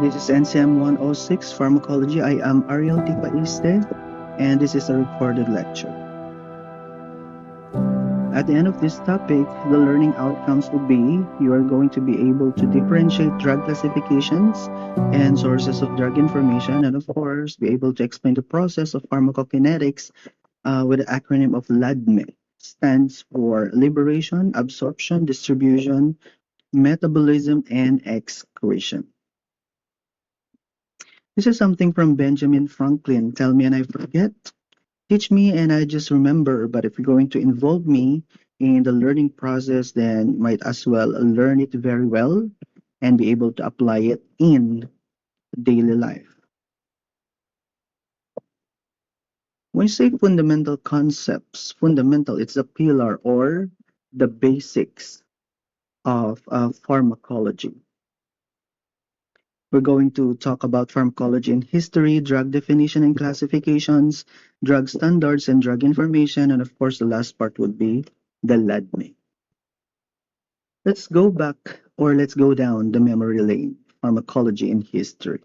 This is NCM 106 Pharmacology. I am Ariel Tipaiste, and this is a recorded lecture. At the end of this topic, the learning outcomes will be you are going to be able to differentiate drug classifications and sources of drug information, and of course, be able to explain the process of pharmacokinetics with the acronym of LADME. Stands for Liberation, Absorption, Distribution, Metabolism, and Excretion. This is something from Benjamin Franklin. Tell me and I forget. Teach me and I just remember. But if you're going to involve me in the learning process, then might as well learn it very well and be able to apply it in daily life. When you say fundamental concepts, fundamental, it's the pillar or the basics of pharmacology. We're going to talk about pharmacology in history, drug definition and classifications, drug standards and drug information, and of course, the last part would be the LADME. Let's go back or let's go down the memory lane, pharmacology in history.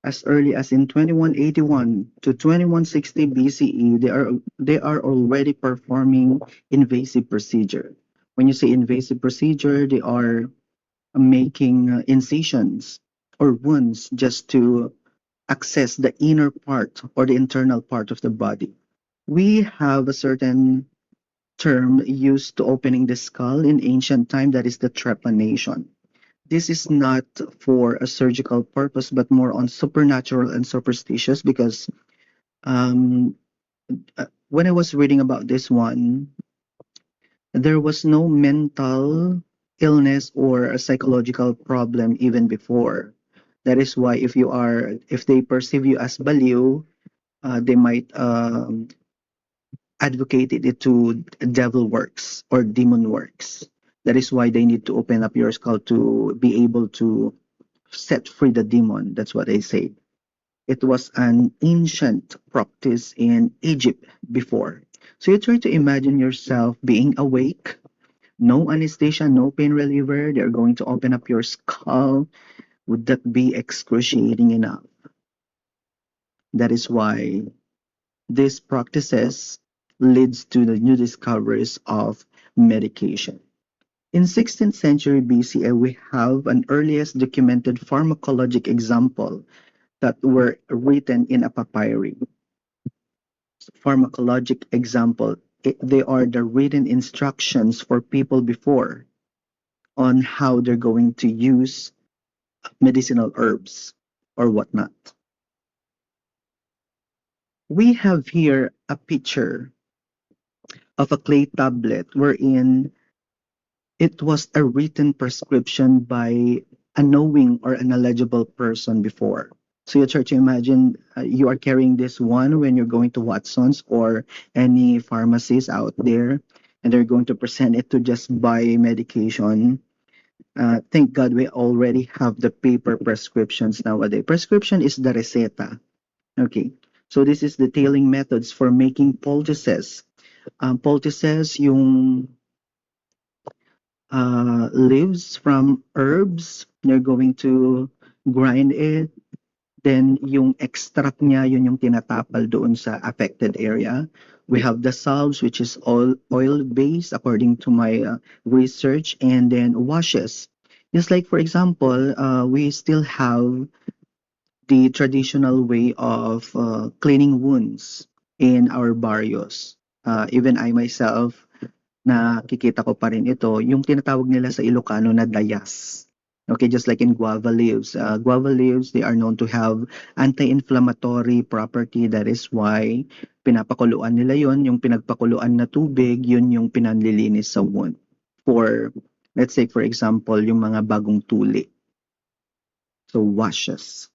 As early as in 2181 to 2160 BCE, they are already performing invasive procedure. When you say invasive procedure, they are making incisions or wounds just to access the inner part or the internal part of the body. We have a certain term used to opening the skull in ancient time, that is the trepanation. This is not for a surgical purpose but more on supernatural and superstitious because um, when I was reading about this one, there was no mental illness or a psychological problem even before. That is why if they perceive you as baliw, they might advocate it to devil works or demon works. That is why they need to open up your skull to be able to set free the demon. That's what they say. It was an ancient practice in Egypt before. So you try to imagine yourself being awake, no anesthesia, no pain reliever. They're going to open up your skull. Would that be excruciating enough? That is why these practices leads to the new discoveries of medication. In 16th century BCE, we have an earliest documented pharmacologic example that were written in a papyri. Pharmacologic example, they are the written instructions for people before on how they're going to use medicinal herbs or whatnot. We have here a picture of a clay tablet wherein it was a written prescription by a knowing or an eligible person before. So you try to imagine you are carrying this one when you're going to Watson's or any pharmacies out there, and they're going to present it to just buy medication. Thank God we already have the paper prescriptions nowadays. Prescription is the receta. Okay. So this is detailing methods for making poultices. Poultices, yung leaves from herbs. They're going to grind it. Then yung extract niya, yun yung tinatapal doon sa affected area. We have the salves, which is all oil-based according to my research, and then washes. Just like, for example, we still have the traditional way of cleaning wounds in our barrios. Even I myself, nakikita ko pa rin ito, yung tinatawag nila sa Ilocano na dayas. Okay, just like in guava leaves. Guava leaves, they are known to have anti-inflammatory property. That is why pinapakuluan nila yon. Yung pinagpakuluan na tubig, yun yung pinanlilinis sa wound. For, let's say for example, yung mga bagong tuli. So washes.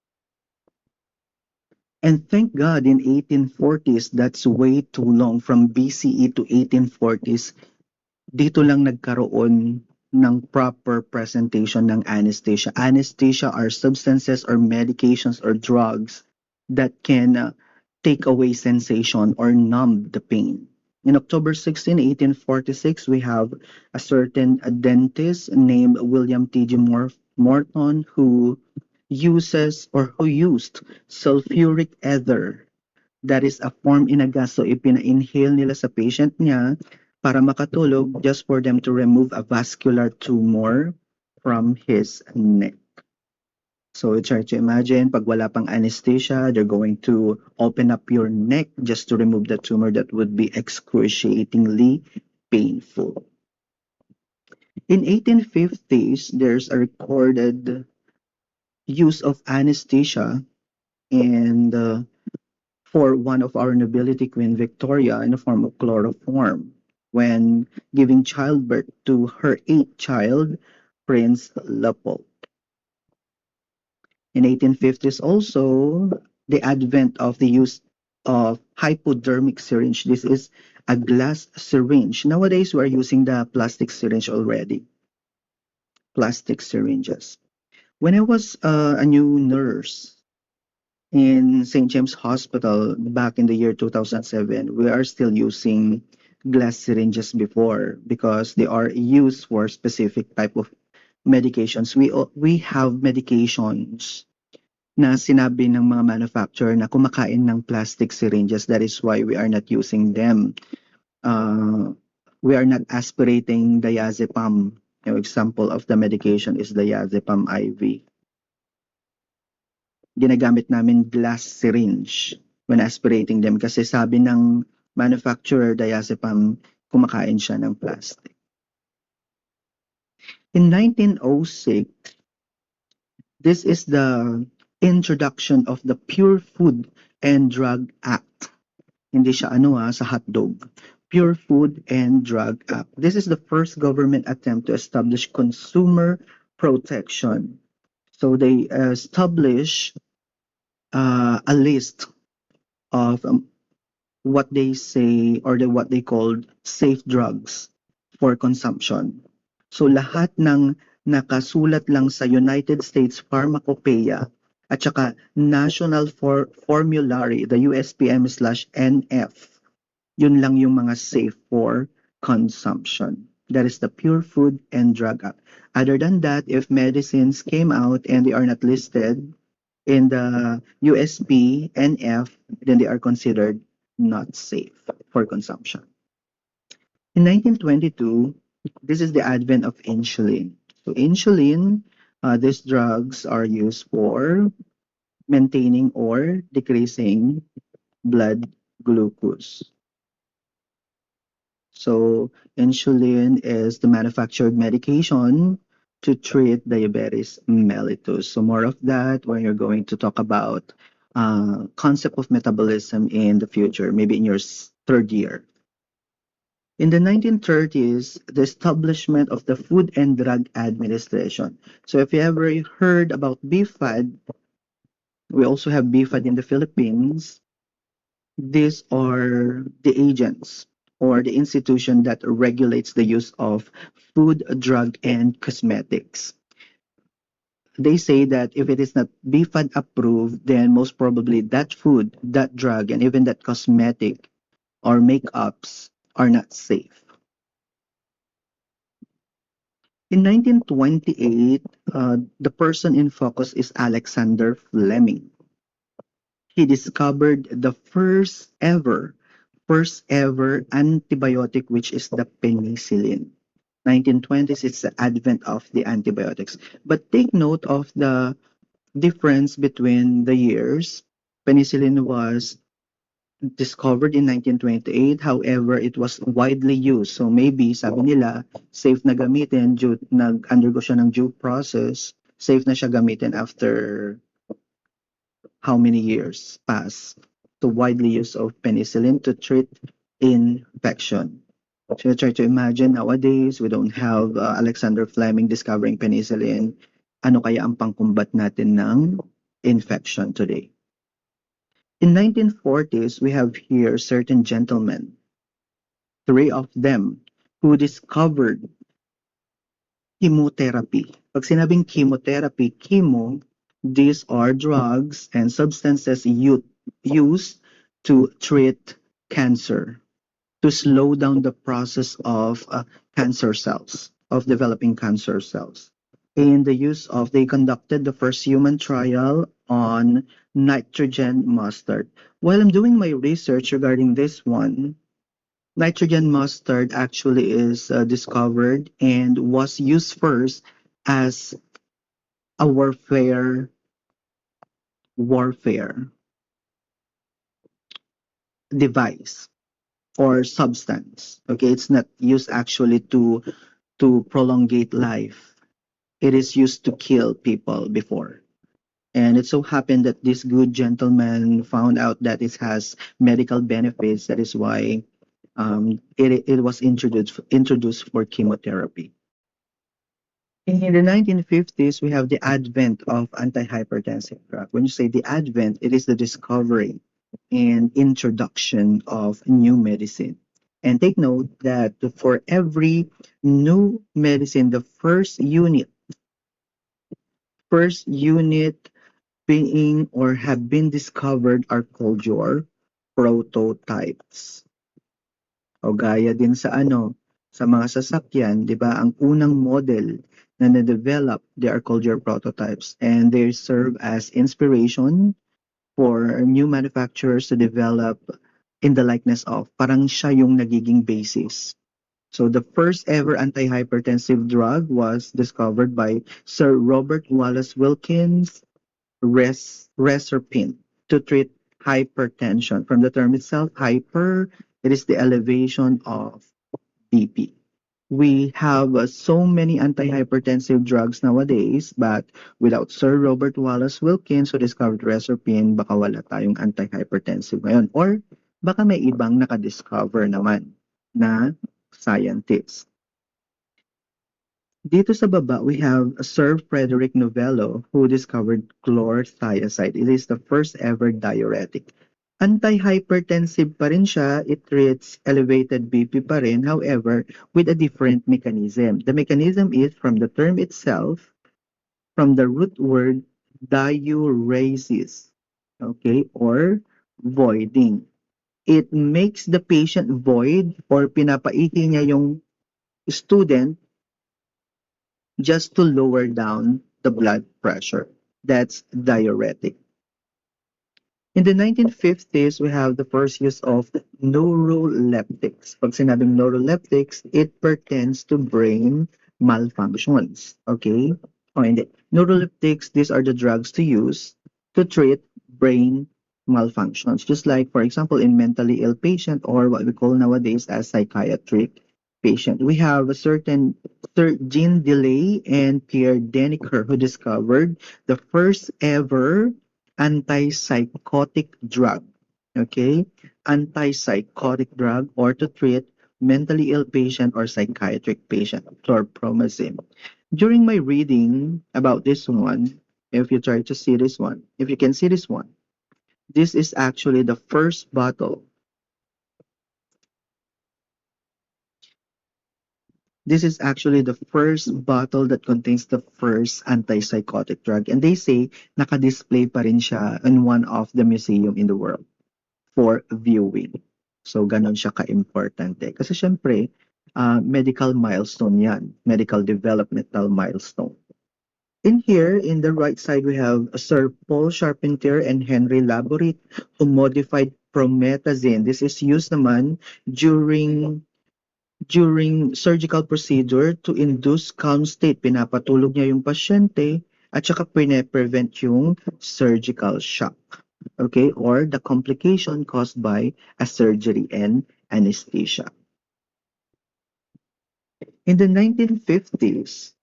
And thank God in 1840s, that's way too long. From BCE to 1840s, dito lang nagkaroon ng proper presentation ng anesthesia. Anesthesia are substances or medications or drugs that can take away sensation or numb the pain. In October 16, 1846, we have a certain dentist named William T.G. Morton who used sulfuric ether. That is a form in a gas. So ipina-inhale nila sa patient niya para makatulog just for them to remove a vascular tumor from his neck. So try to imagine, pag wala pang anesthesia, they're going to open up your neck just to remove the tumor. That would be excruciatingly painful. In 1850s, there's a recorded use of anesthesia and for one of our nobility, Queen Victoria, in the form of chloroform when giving childbirth to her eighth child, Prince Leopold. In 1850s also, the advent of the use of hypodermic syringe. This is a glass syringe. Nowadays, we're using the plastic syringe already. Plastic syringes. When I was a new nurse in St. James Hospital back in the year 2007, we are still using glass syringes before because they are used for specific type of medications. We have medications na sinabi ng mga manufacturer na kumakain ng plastic syringes. That is why we are not using them. We are not aspirating diazepam. An example of the medication is diazepam IV. Ginagamit namin glass syringe when aspirating them kasi sabi ng manufacturer diazepam kumakain siya ng plastic. In 1906, this is the introduction of the Pure Food and Drug Act. Hindi siya sa hotdog. Pure Food and Drug Act. This is the first government attempt to establish consumer protection. So they establish a list of what they say or what they called safe drugs for consumption. So lahat ng nakasulat lang sa United States Pharmacopeia at saka National Formulary, the USPM/NF, yun lang yung mga safe for consumption. That is the Pure Food and Drug Act. Other than that, if medicines came out and they are not listed in the USP, NF, then they are considered not safe for consumption. In 1922, this is the advent of insulin. So insulin, these drugs are used for maintaining or decreasing blood glucose. So insulin is the manufactured medication to treat diabetes mellitus. So more of that when you're going to talk about concept of metabolism in the future, maybe in your third year. In the 1930s, the establishment of the Food and Drug Administration. So if you ever heard about BFAD, we also have BFAD in the Philippines. These are the agents or the institution that regulates the use of food, drug, and cosmetics. They say that if it is not BFAD approved, then most probably that food, that drug, and even that cosmetic or makeups are not safe. In 1928, the person in focus is Alexander Fleming. He discovered the first ever antibiotic, which is the penicillin. 1920s, it's the advent of the antibiotics. But take note of the difference between the years. Penicillin was discovered in 1928, however, it was widely used. So maybe, sabi nila, safe na gamitin, nag-undergo siya ng due process, safe na siya gamitin after how many years pass. The widely use of penicillin to treat infection. So try to imagine nowadays, we don't have Alexander Fleming discovering penicillin. Ano kaya ang pangkumbat natin ng infection today? In 1940s, we have here certain gentlemen, three of them, who discovered chemotherapy. Pag sinabing chemotherapy, chemo, these are drugs and substances used to treat cancer, to slow down the process of cancer cells, of developing cancer cells. In the use of, they conducted the first human trial on nitrogen mustard. While I'm doing my research regarding this one, nitrogen mustard actually is discovered and was used first as a warfare device or substance. Okay, it's not used actually to prolongate life. It is used to kill people before. And it so happened that this good gentleman found out that it has medical benefits. That is why it was introduced for chemotherapy. In the 1950s, we have the advent of antihypertensive drug. When you say the advent, it is the discovery and introduction of new medicine. And take note that for every new medicine, the first unit being or have been discovered are called your prototypes. O gaya din sa sa mga sasakyan, 'di ba? Ang unang model na na-develop, they are called your prototypes and they serve as inspiration for new manufacturers to develop in the likeness of. Parang siya yung nagiging basis. So the first ever antihypertensive drug was discovered by Sir Robert Wallace Wilkins, Reserpine, to treat hypertension. From the term itself, hyper, it is the elevation of BP. We have so many antihypertensive drugs nowadays, but without Sir Robert Wallace Wilkins who discovered Reserpine, baka wala tayong antihypertensive ngayon. Or baka may ibang nakadiscover naman na scientist. Dito sa baba, we have Sir Frederick Novello who discovered chlorothiazide. It is the first ever diuretic. Antihypertensive pa rin siya, it treats elevated BP pa rin, however, with a different mechanism. The mechanism is from the term itself, from the root word diuresis, okay, or voiding. It makes the patient void or pinapaihi niya yung student just to lower down the blood pressure. That's diuretic. In the 1950s, we have the first use of neuroleptics. Pag sinabing neuroleptics, it pertains to brain malfunctions. Okay? O hindi. Neuroleptics, these are the drugs to use to treat brain malfunctions. Just like, for example, in mentally ill patient or what we call nowadays as psychiatric patient. We have a certain Sir Jean Delay and Pierre Deniker who discovered the first ever antipsychotic drug. Okay? Antipsychotic drug or to treat mentally ill patient or psychiatric patient, chlorpromazine. During my reading about this one, if you try to see this one, if you can see this one, this is actually the first bottle. This is actually the first bottle that contains the first antipsychotic drug. And they say, naka-display pa rin siya in one of the museum in the world for viewing. So, ganon siya ka-importante. Kasi syempre, medical milestone yan. Medical developmental milestone. In here, in the right side, we have Sir Paul Charpentier and Henry Laborit who modified promethazine. This is used naman during surgical procedure to induce calm state. Pinapatulog niya yung pasyente at saka pine-prevent yung surgical shock. Okay? Or the complication caused by a surgery and anesthesia. In the 1950s,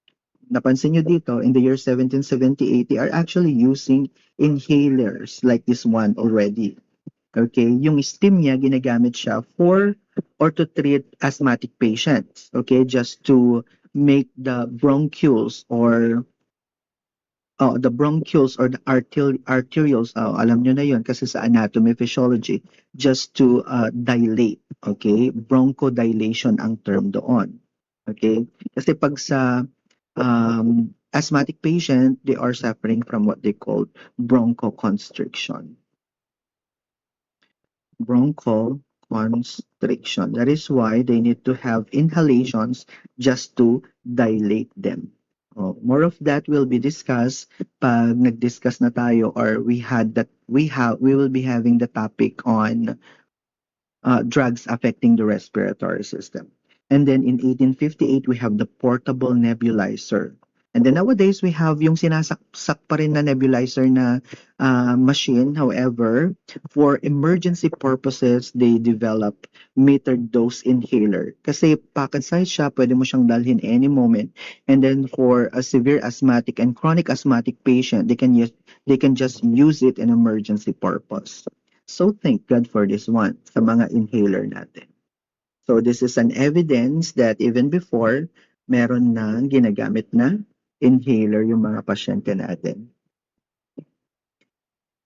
napansin nyo dito, in the year 1778, they are actually using inhalers like this one already. Okay, yung steam niya ginagamit siya for or to treat asthmatic patients. Okay, just to make the bronchioles or the arterioles, alam nyo na yun kasi sa anatomy physiology, just to dilate. Okay, bronchodilation ang term doon. Okay, kasi pag sa asthmatic patient, they are suffering from what they call bronchoconstriction. constriction. That is why they need to have inhalations just to dilate them. Oh, more of that will be discussed pag nag-discuss na tayo, or we will be having the topic on drugs affecting the respiratory system. And then in 1858, we have the portable nebulizer. And then nowadays, we have yung sinasaksak pa rin na nebulizer na machine. However, for emergency purposes, they develop metered dose inhaler. Kasi pocket size siya, pwede mo siyang dalhin any moment. And then for a severe asthmatic and chronic asthmatic patient, they can just use it in emergency purpose. So thank God for this one sa mga inhaler natin. So this is an evidence that even before, meron na ginagamit na inhaler yung mga pasyente natin.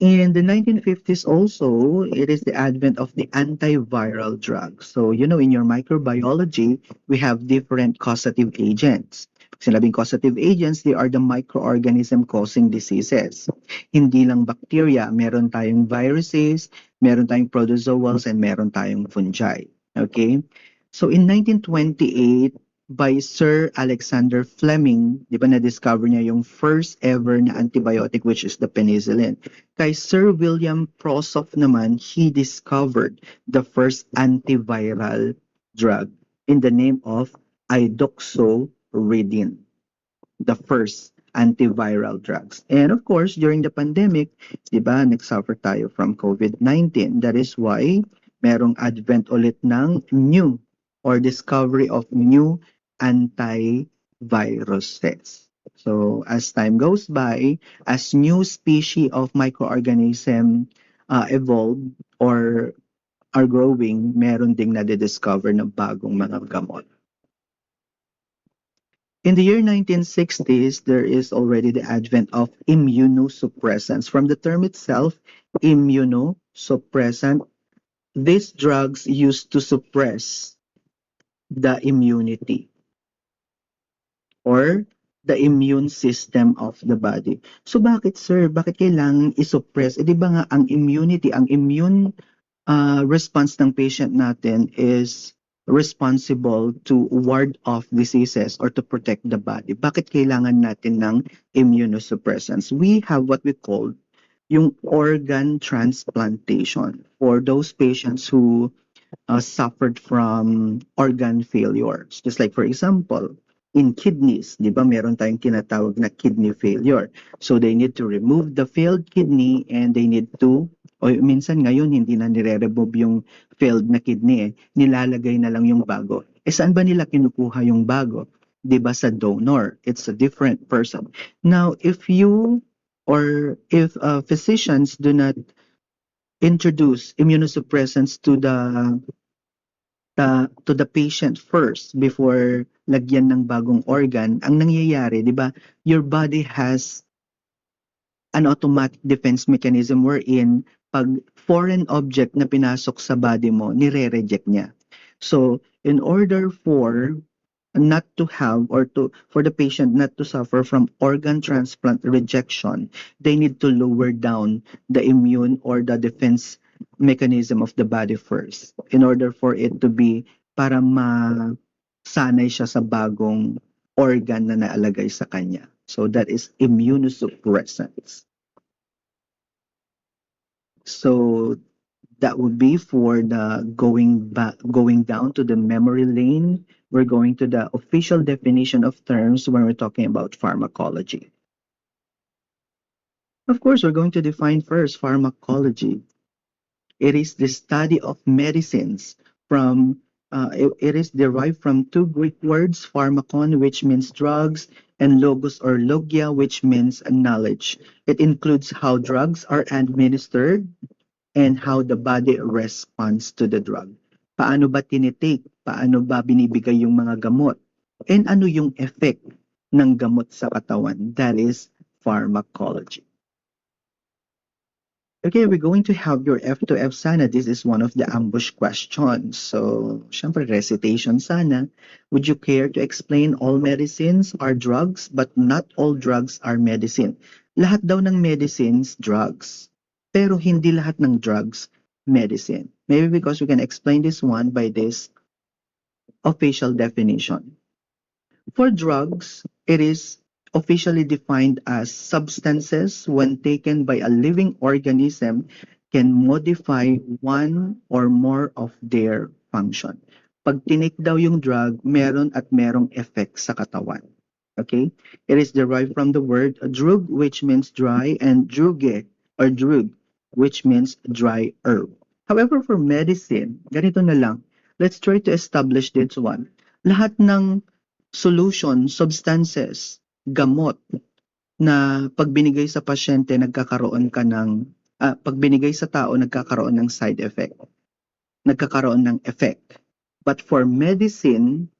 In the 1950s also, it is the advent of the antiviral drugs. So, you know, in your microbiology, we have different causative agents. Pag sinabing causative agents, they are the microorganism causing diseases. Hindi lang bacteria, meron tayong viruses, meron tayong protozoals, and meron tayong fungi. Okay? So in 1928, by Sir Alexander Fleming, di ba na-discover niya yung first ever na antibiotic, which is the penicillin. Kay Sir William Prosoph naman, he discovered the first antiviral drug in the name of idoxuridine, the first antiviral drugs. And of course, during the pandemic, di ba, nagsuffer tayo from COVID-19. That is why merong advent ulit ng new or discovery of new antiviruses. So as time goes by, as new species of microorganism evolve or are growing, meron ding nade-discover ng bagong mga gamot. In the year 1960s, there is already the advent of immunosuppressants. From the term itself, immunosuppressant, these drugs used to suppress the immunity or the immune system of the body. So bakit sir, bakit kailangan i-suppress? Eh di ba nga ang immunity, ang immune response ng patient natin is responsible to ward off diseases or to protect the body. Bakit kailangan natin ng immunosuppressants? We have what we call yung organ transplantation for those patients who suffered from organ failures. Just like for example, in kidneys, di ba meron tayong tinatawag na kidney failure. So they need to remove the failed kidney and they need to, o minsan ngayon hindi na nire-remove yung failed na kidney, nilalagay na lang yung bago. Eh saan ba nila kinukuha yung bago? Di ba sa donor? It's a different person. Now, if you or if physicians do not introduce immunosuppressants to the patient first before lagyan ng bagong organ, ang nangyayari, di ba, your body has an automatic defense mechanism wherein pag foreign object na pinasok sa body mo, nire-reject niya. So, in order for not to have or to for the patient not to suffer from organ transplant rejection, they need to lower down the immune or the defense mechanism of the body first in order for it to be para masanay siya sa bagong organ na naalagay sa kanya. So that is immunosuppressants. So that would be for the going down to the memory lane. We're going to the official definition of terms when we're talking about pharmacology. Of course, we're going to define first pharmacology. It is the study of medicines from it is derived from two Greek words, pharmakon, which means drugs, and logos or logia, which means knowledge. It includes how drugs are administered and how the body responds to the drug. Paano ba tinitake? Paano ba binibigay yung mga gamot? And ano yung effect ng gamot sa katawan? That is pharmacology. Okay, we're going to have your F2F sana. This is one of the ambush questions. So, syempre recitation sana. Would you care to explain all medicines are drugs but not all drugs are medicine? Lahat daw ng medicines, drugs. Pero hindi lahat ng drugs, medicine? Maybe because we can explain this one by this official definition. For drugs, it is officially defined as substances when taken by a living organism can modify one or more of their function. Pag tinik daw yung drug, meron at merong effect sa katawan. Okay? It is derived from the word drug, which means dry, and druge or drug, which means dry herb. However, for medicine, ganito na lang. Let's try to establish this one. Lahat ng solution, substances, gamot na pag binigay sa pasyente nagkakaroon ka ng pag binigay sa tao nagkakaroon ng side effect. Nagkakaroon ng effect. But for medicine,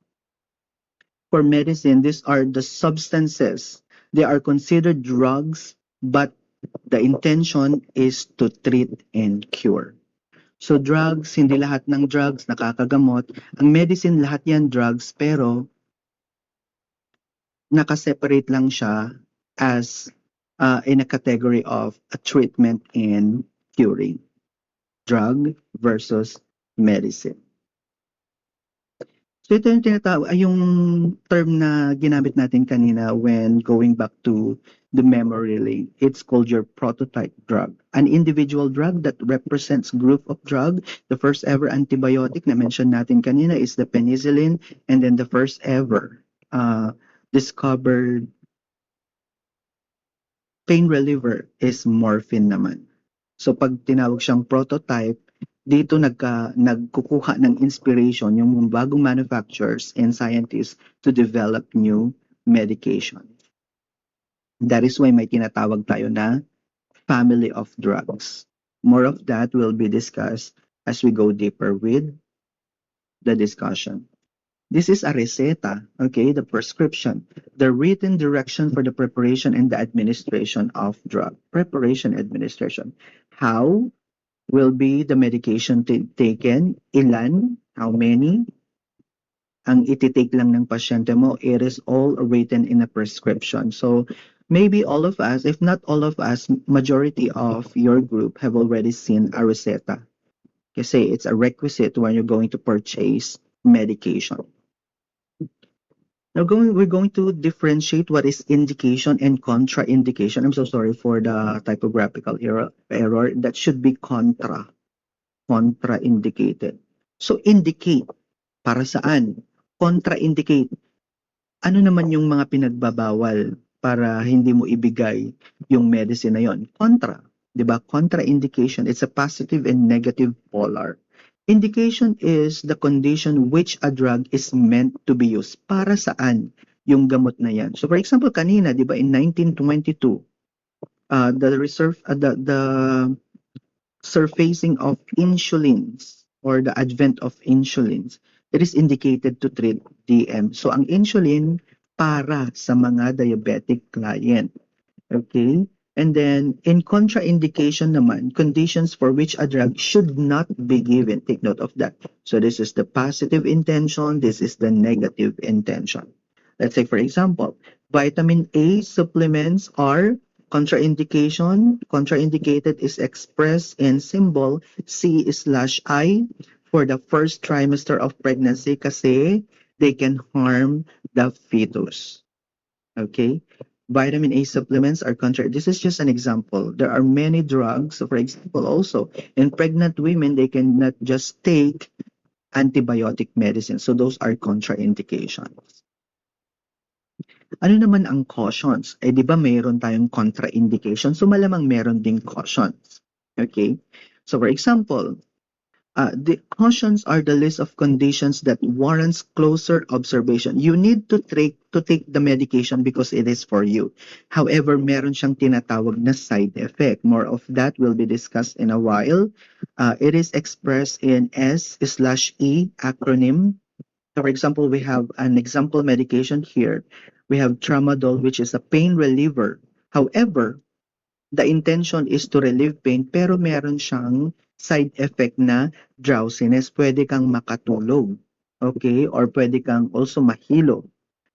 these are the substances. They are considered drugs, but the intention is to treat and cure. So drugs, hindi lahat ng drugs nakakagamot. Ang medicine, lahat yan drugs, pero nakaseparate lang siya as in a category of a treatment and curing. Drug versus medicine. So ito yung tinatawag, yung term na ginamit natin kanina when going back to the memory lane. It's called your prototype drug. An individual drug that represents group of drug. The first ever antibiotic na mention natin kanina is the penicillin, and then the first ever discovered pain reliever is morphine naman. So pag tinawag siyang prototype, dito nagkukuha ng inspiration yung bagong manufacturers and scientists to develop new medication. That is why may tinatawag tayo na family of drugs. More of that will be discussed as we go deeper with the discussion. This is a receta, okay, the prescription, the written direction for the preparation and the administration of drug. Preparation, administration. How will be the medication taken? Ilan? How many? Ang ititake lang ng pasyente mo, it is all written in a prescription. So maybe all of us, if not all of us, majority of your group have already seen a receta. Kasi it's a requisite when you're going to purchase medication. Now we're going to differentiate what is indication and contraindication. I'm so sorry for the typographical error. That should be contraindicated. So indicate, para saan? Contraindicate. Ano naman yung mga pinagbabawal para hindi mo ibigay yung medicine na yon? Contra, 'di ba? Contraindication, it's a positive and negative polar. Indication is the condition which a drug is meant to be used. Para saan yung gamot na yan? So for example, kanina, di ba, in 1922, the surfacing of insulins or the advent of insulins, it is indicated to treat DM. So ang insulin para sa mga diabetic client. Okay? And then, in contraindication naman, conditions for which a drug should not be given. Take note of that. So this is the positive intention, this is the negative intention. Let's say, for example, vitamin A supplements are contraindication. Contraindicated is expressed in symbol C/I for the first trimester of pregnancy kasi they can harm the fetus. Okay? Vitamin A supplements are this is just an example. There are many drugs. So for example, also in pregnant women, they cannot just take antibiotic medicine. So those are contraindications. Ano naman ang cautions? Eh di ba mayroon tayong contraindication? So malamang meron ding cautions. Okay? So for example, the cautions are the list of conditions that warrants closer observation. You need to take the medication because it is for you. However, meron siyang tinatawag na side effect. More of that will be discussed in a while. It is expressed in S/E acronym. So for example, we have an example medication here. We have tramadol, which is a pain reliever. However, the intention is to relieve pain, pero meron siyang side effect na drowsiness. Pwede kang makatulog. Okay? Or pwede kang also mahilo.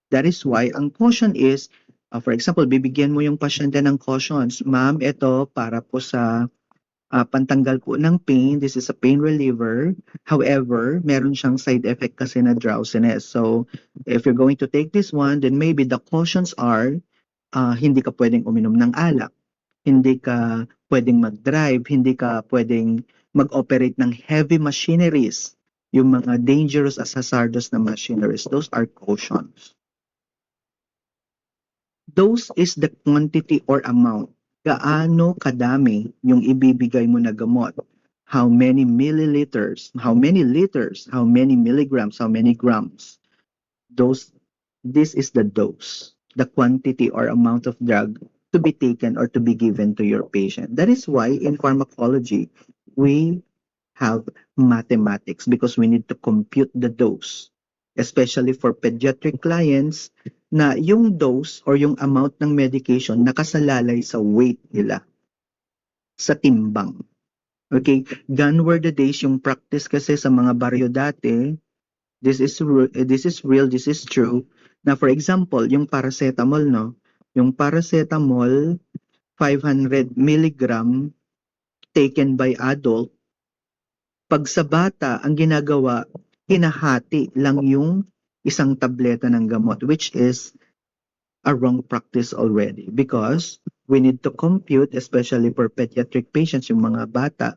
That is why ang caution is, for example, bibigyan mo yung pasyente ng cautions. Ma'am, ito para po sa pantanggal po ng pain. This is a pain reliever. However, meron siyang side effect kasi na drowsiness. So, if you're going to take this one, then maybe the cautions are hindi ka pwedeng uminom ng alak, hindi ka pwedeng mag-drive, hindi ka pwedeng mag-operate ng heavy machineries, yung mga dangerous as hazardous na machineries. Those are cautions. Dose is the quantity or amount. Gaano kadami yung ibibigay mo na gamot. How many milliliters, how many liters, how many milligrams, how many grams. This is the dose, the quantity or amount of drug to be taken or to be given to your patient. That is why in pharmacology, we have mathematics because we need to compute the dose, especially for pediatric clients na yung dose or yung amount ng medication nakasalalay sa weight nila, sa timbang. Okay, gone were the days yung practice kasi sa mga baryo dati, this is real, this is true, na for example, yung paracetamol, no? Yung paracetamol, 500 milligram taken by adult. Pag sa bata, ang ginagawa, hinahati lang yung isang tableta ng gamot, which is a wrong practice already because we need to compute, especially for pediatric patients, yung mga bata,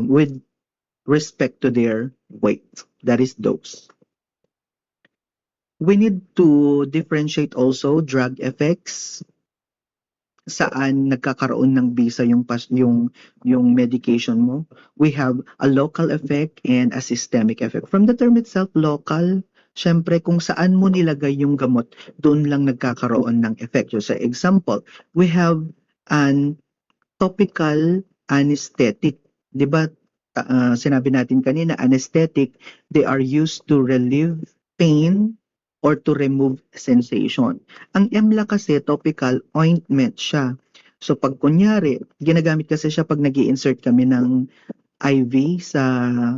with respect to their weight. That is dose. We need to differentiate also drug effects, saan nagkakaroon ng bisa yung medication mo. We have a local effect and a systemic effect. From the term itself, local, syempre kung saan mo nilagay yung gamot, doon lang nagkakaroon ng effect. So, sa example, we have an topical anesthetic. 'Di ba? Sinabi natin kanina, anesthetic, they are used to relieve pain or to remove sensation. Ang EMLA kasi topical ointment siya. So pag kunyari, ginagamit kasi siya pag nag-i-insert kami ng IV sa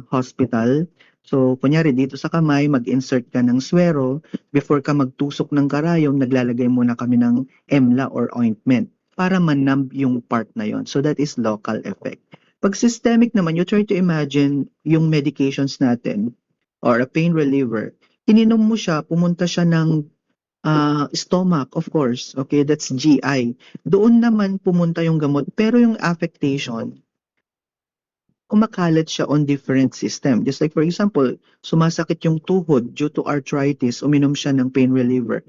hospital. So kunyari dito sa kamay, mag-insert ka ng swero, before ka magtusok ng karayom, naglalagay muna kami ng EMLA or ointment para manamb yung part na yon. So that is local effect. Pag systemic naman, you try to imagine yung medications natin or a pain reliever, ininom mo siya, pumunta siya ng stomach, of course. Okay, that's GI. Doon naman pumunta yung gamot, pero yung affectation, kumakalat siya on different system. Just like for example, sumasakit yung tuhod due to arthritis, uminom siya ng pain reliever.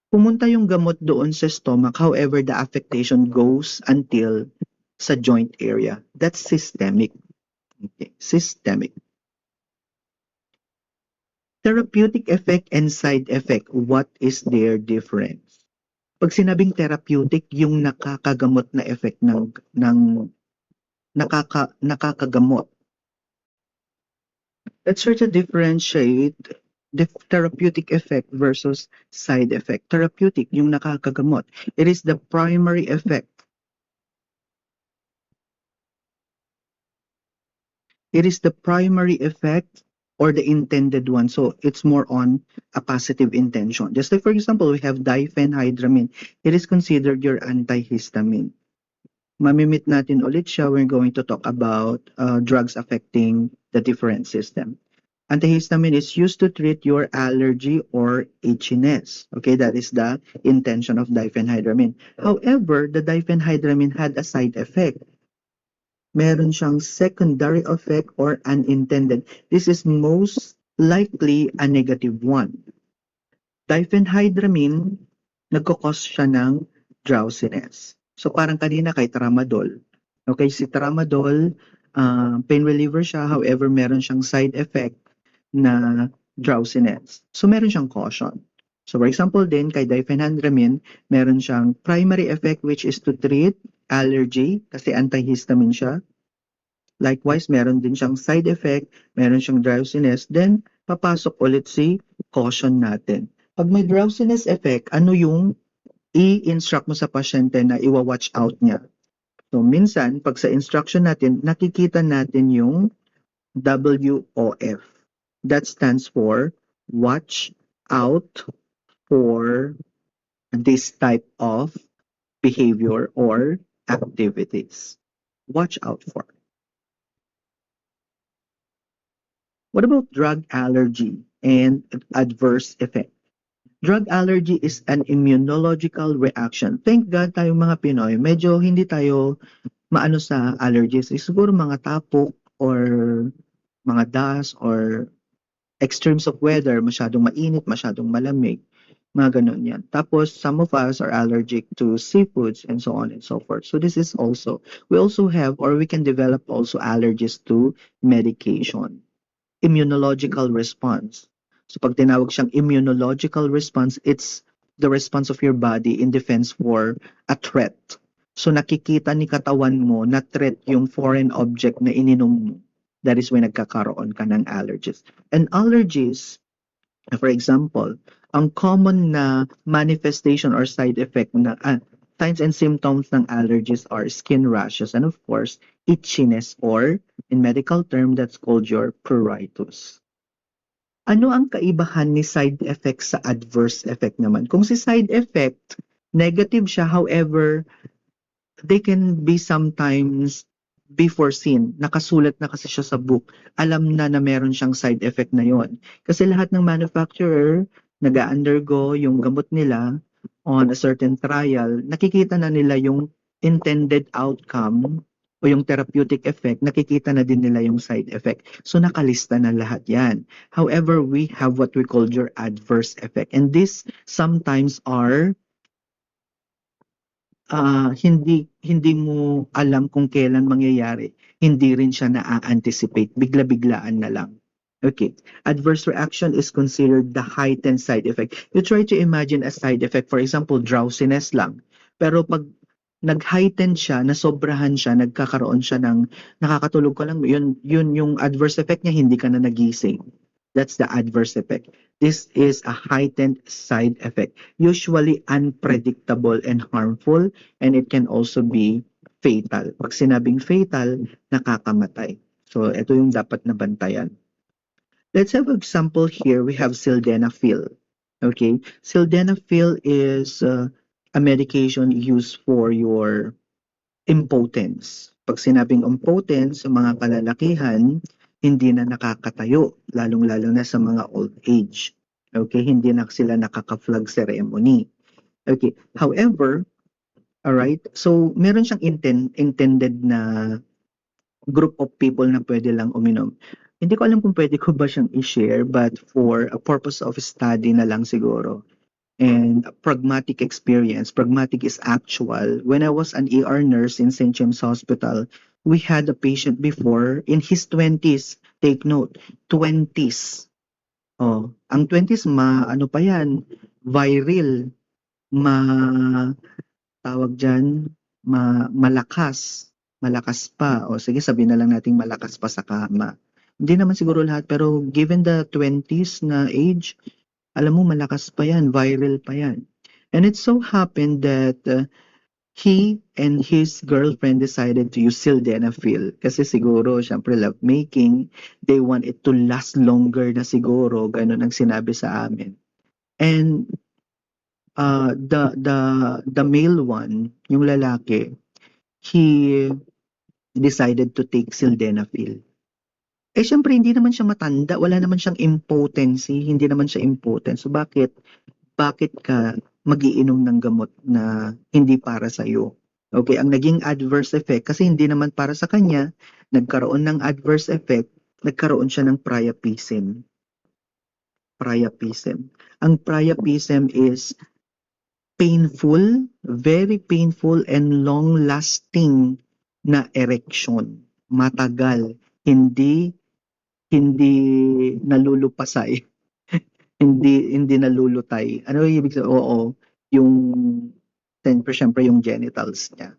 Pumunta yung gamot doon sa stomach, however, the affectation goes until sa joint area. That's systemic. Okay, systemic. Therapeutic effect and side effect, what is their difference? Pag sinabing therapeutic, yung nakakagamot na effect ng nakakagamot. Let's try to differentiate the therapeutic effect versus side effect. Therapeutic, yung nakakagamot. It is the primary effect. It is the primary effect or the intended one. So it's more on a positive intention. Just like for example, we have diphenhydramine. It is considered your antihistamine. Mamimit natin ulit siya. We're going to talk about drugs affecting the different system. Antihistamine is used to treat your allergy or itchiness. Okay, that is the intention of diphenhydramine. However, the diphenhydramine had a side effect. Meron siyang secondary effect or unintended. This is most likely a negative one. Diphenhydramine, nagkakos siya ng drowsiness. So parang kanina kay tramadol. Okay, si tramadol, pain reliever siya, however, meron siyang side effect na drowsiness. So meron siyang caution. So for example din, kay diphenhydramine, meron siyang primary effect which is to treat allergy kasi antihistamine siya. Likewise, meron din siyang side effect, meron siyang drowsiness, then papasok ulit si caution natin. Pag may drowsiness effect, ano yung i-instruct mo sa pasyente na iwa-watch out niya? So minsan, pag sa instruction natin, nakikita natin yung WOF. That stands for watch out for this type of behavior or activities. watch out for. What about drug allergy and adverse effect? Drug allergy is an immunological reaction. Thank God tayong mga Pinoy, medyo hindi tayo maano sa allergies. Siguro mga tapok or mga dust or extremes of weather, masyadong mainit, masyadong malamig, mga ganun yan. Tapos, some of us are allergic to seafoods and so on and so forth. So this is also, we also have, or we can develop also allergies to medication. Immunological response. So pag tinawag siyang immunological response, it's the response of your body in defense for a threat. So nakikita ni katawan mo na threat yung foreign object na ininom mo. That is when nagkakaroon ka ng allergies. And allergies, for example, ang common na manifestation or side effect na signs and symptoms ng allergies are skin rashes and of course, itchiness or in medical term that's called your pruritus. Ano ang kaibahan ni side effect sa adverse effect naman? Kung si side effect, negative siya, however, they can be sometimes be foreseen. Nakasulat na kasi siya sa book. Alam na meron siyang side effect na yon. Kasi lahat ng manufacturer nag-undergo yung gamot nila on a certain trial, nakikita na nila yung intended outcome o yung therapeutic effect, nakikita na din nila yung side effect. So nakalista na lahat yan. However, we have what we call your adverse effect. And this sometimes are hindi mo alam kung kailan mangyayari. Hindi rin siya na-anticipate. Bigla-biglaan na lang. Okay. Adverse reaction is considered the heightened side effect. You try to imagine a side effect, for example, drowsiness lang. Pero pag nag-heighten siya, nasobrahan siya, nagkakaroon siya ng nakakatulog ka lang, yun yung adverse effect niya, hindi ka na nagising. That's the adverse effect. This is a heightened side effect, usually unpredictable and harmful, and it can also be fatal. Pag sinabing fatal, nakakamatay. So, ito yung dapat na bantayan. Let's have an example here. We have sildenafil. Okay, sildenafil is a medication used for your impotence. Pag sinabing impotence, sa mga kalalakihan, hindi na nakakatayo, lalong-lalo na sa mga old age. Okay, hindi na sila nakaka-flag ceremony. Okay, however, alright, so meron siyang intended na group of people na pwede lang uminom. Hindi ko alam kung pwede ko ba siyang i-share, but for a purpose of study na lang siguro and pragmatic experience. Pragmatic is actual. When I was an ER nurse in St. James Hospital, we had a patient before in his 20s. Take note, 20s. Oh, ang 20s ano pa yan? Viral, ma tawag diyan, malakas. Malakas pa. O sige, sabihin na lang nating malakas pa sa kama. Hindi naman siguro lahat, pero given the 20s na age, alam mo malakas pa yan, viral pa yan. And it so happened that he and his girlfriend decided to use sildenafil kasi siguro, syempre lovemaking, they want it to last longer na siguro, ganun ang sinabi sa amin. And the male one, yung lalaki, he decided to take sildenafil. Eh, syempre, hindi naman siya matanda, wala naman siyang impotency, hindi naman siya impotent. So, bakit ka magiinom ng gamot na hindi para sa iyo? Okay, ang naging adverse effect, kasi hindi naman para sa kanya, nagkaroon ng adverse effect, nagkaroon siya ng priapism. Priapism. Ang priapism is painful, very painful and long-lasting na erection. Matagal, hindi nalulupasay, hindi nalulutay. Ano yung ibig sabihin? Oo, yung syempre yung genitals niya.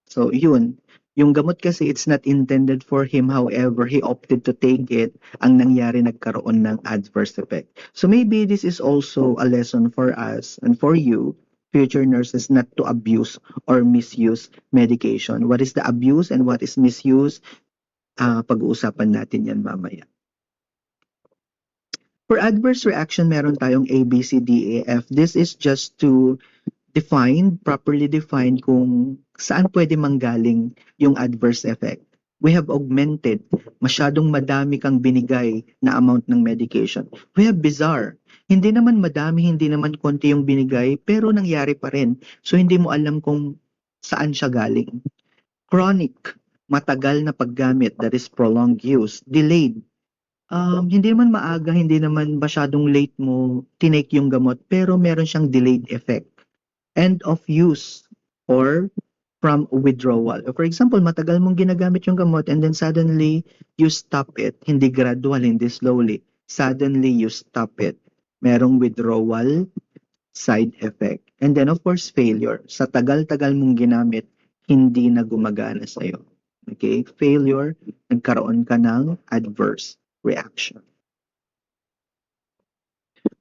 So yun, yung gamot kasi it's not intended for him, however, he opted to take it, ang nangyari nagkaroon ng adverse effect. So maybe this is also a lesson for us and for you, future nurses, not to abuse or misuse medication. What is the abuse and what is misuse? Pag-uusapan natin yan mamaya. For adverse reaction, meron tayong A, B, C, D, E, F. This is just to properly defined kung saan pwede manggaling yung adverse effect. We have augmented, masyadong madami kang binigay na amount ng medication. We have bizarre, hindi naman madami, hindi naman konti yung binigay, pero nangyari pa rin. So hindi mo alam kung saan siya galing. Chronic, matagal na paggamit, that is prolonged use. Delayed, hindi naman maaga, hindi naman masyadong late mo tinake yung gamot, pero meron siyang delayed effect. End of use or from withdrawal. For example, matagal mong ginagamit yung gamot and then suddenly you stop it. Hindi gradual, hindi slowly. Suddenly you stop it. Merong withdrawal side effect. And then of course, failure. Sa tagal-tagal mong ginamit, hindi na gumagana sa'yo. Okay? Failure, nagkaroon ka ng adverse reaction.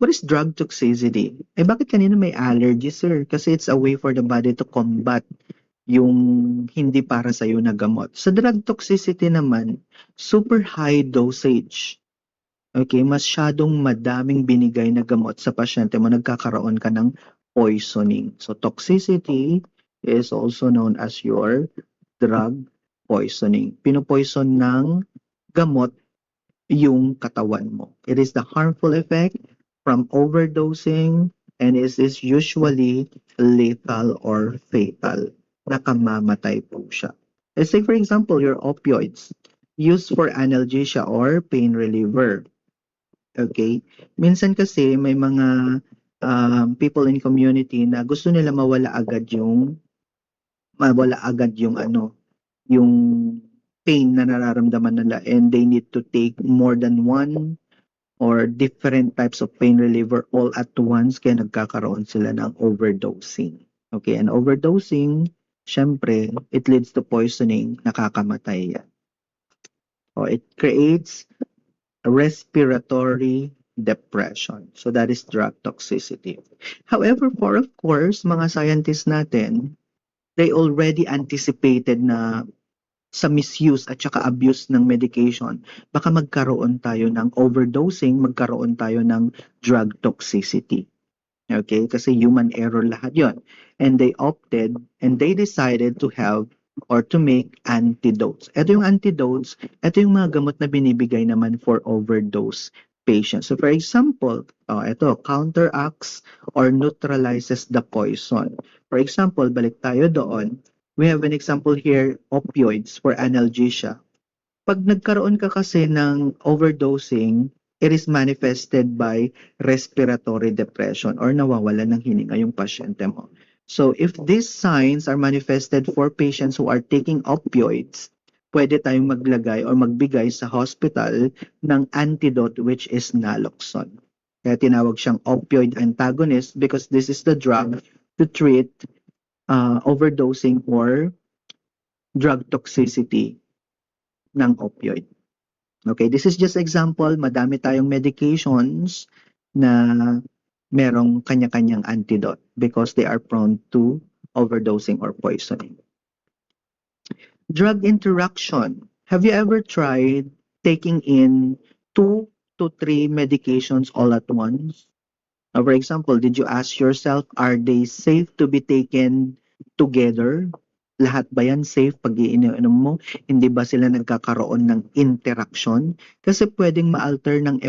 What is drug toxicity? Eh bakit kanina may allergy, sir? Kasi it's a way for the body to combat yung hindi para sa'yo na gamot. Sa drug toxicity naman, super high dosage. Okay, masyadong madaming binigay na gamot sa pasyente mo, nagkakaroon ka ng poisoning. So toxicity is also known as your drug poisoning. Pinopoison ng gamot yung katawan mo. It is the harmful effect from overdosing and it is usually lethal or fatal. Nakamamatay po siya. Let's say for example, your opioids used for analgesia or pain reliever. Okay? Minsan kasi may mga people in community na gusto nila mawala agad yung yung pain na nararamdaman nila and they need to take more than one or different types of pain reliever all at once kaya nagkakaroon sila ng overdosing. Okay, and overdosing, syempre, it leads to poisoning, nakakamatay yan. So it creates respiratory depression. So that is drug toxicity. However, for of course, mga scientists natin, they already anticipated na sa misuse at saka abuse ng medication, baka magkaroon tayo ng overdosing, magkaroon tayo ng drug toxicity. Okay? Kasi human error lahat yon. And they opted and they decided to have or to make antidotes. Ito yung antidotes, ito yung mga gamot na binibigay naman for overdose patients. So for example, ito, counteracts or neutralizes the poison. For example, balik tayo doon, we have an example here, opioids for analgesia. Pag nagkaroon ka kasi ng overdosing, it is manifested by respiratory depression or nawawalan ng hininga yung pasyente mo. So if these signs are manifested for patients who are taking opioids, pwede tayong maglagay or magbigay sa hospital ng antidote which is naloxone. Kaya tinawag siyang opioid antagonist because this is the drug to treat overdosing or drug toxicity ng opioid. Okay, this is just example, madami tayong medications na merong kanya-kanyang antidote because they are prone to overdosing or poisoning. Drug interaction. Have you ever tried taking in 2 to 3 medications all at once? For example, did you ask yourself, are they safe to be taken together? Lahat ba yan safe pag iinom mo? Hindi ba sila nagkakaroon ng interaction? Kasi pwedeng ma-alter yung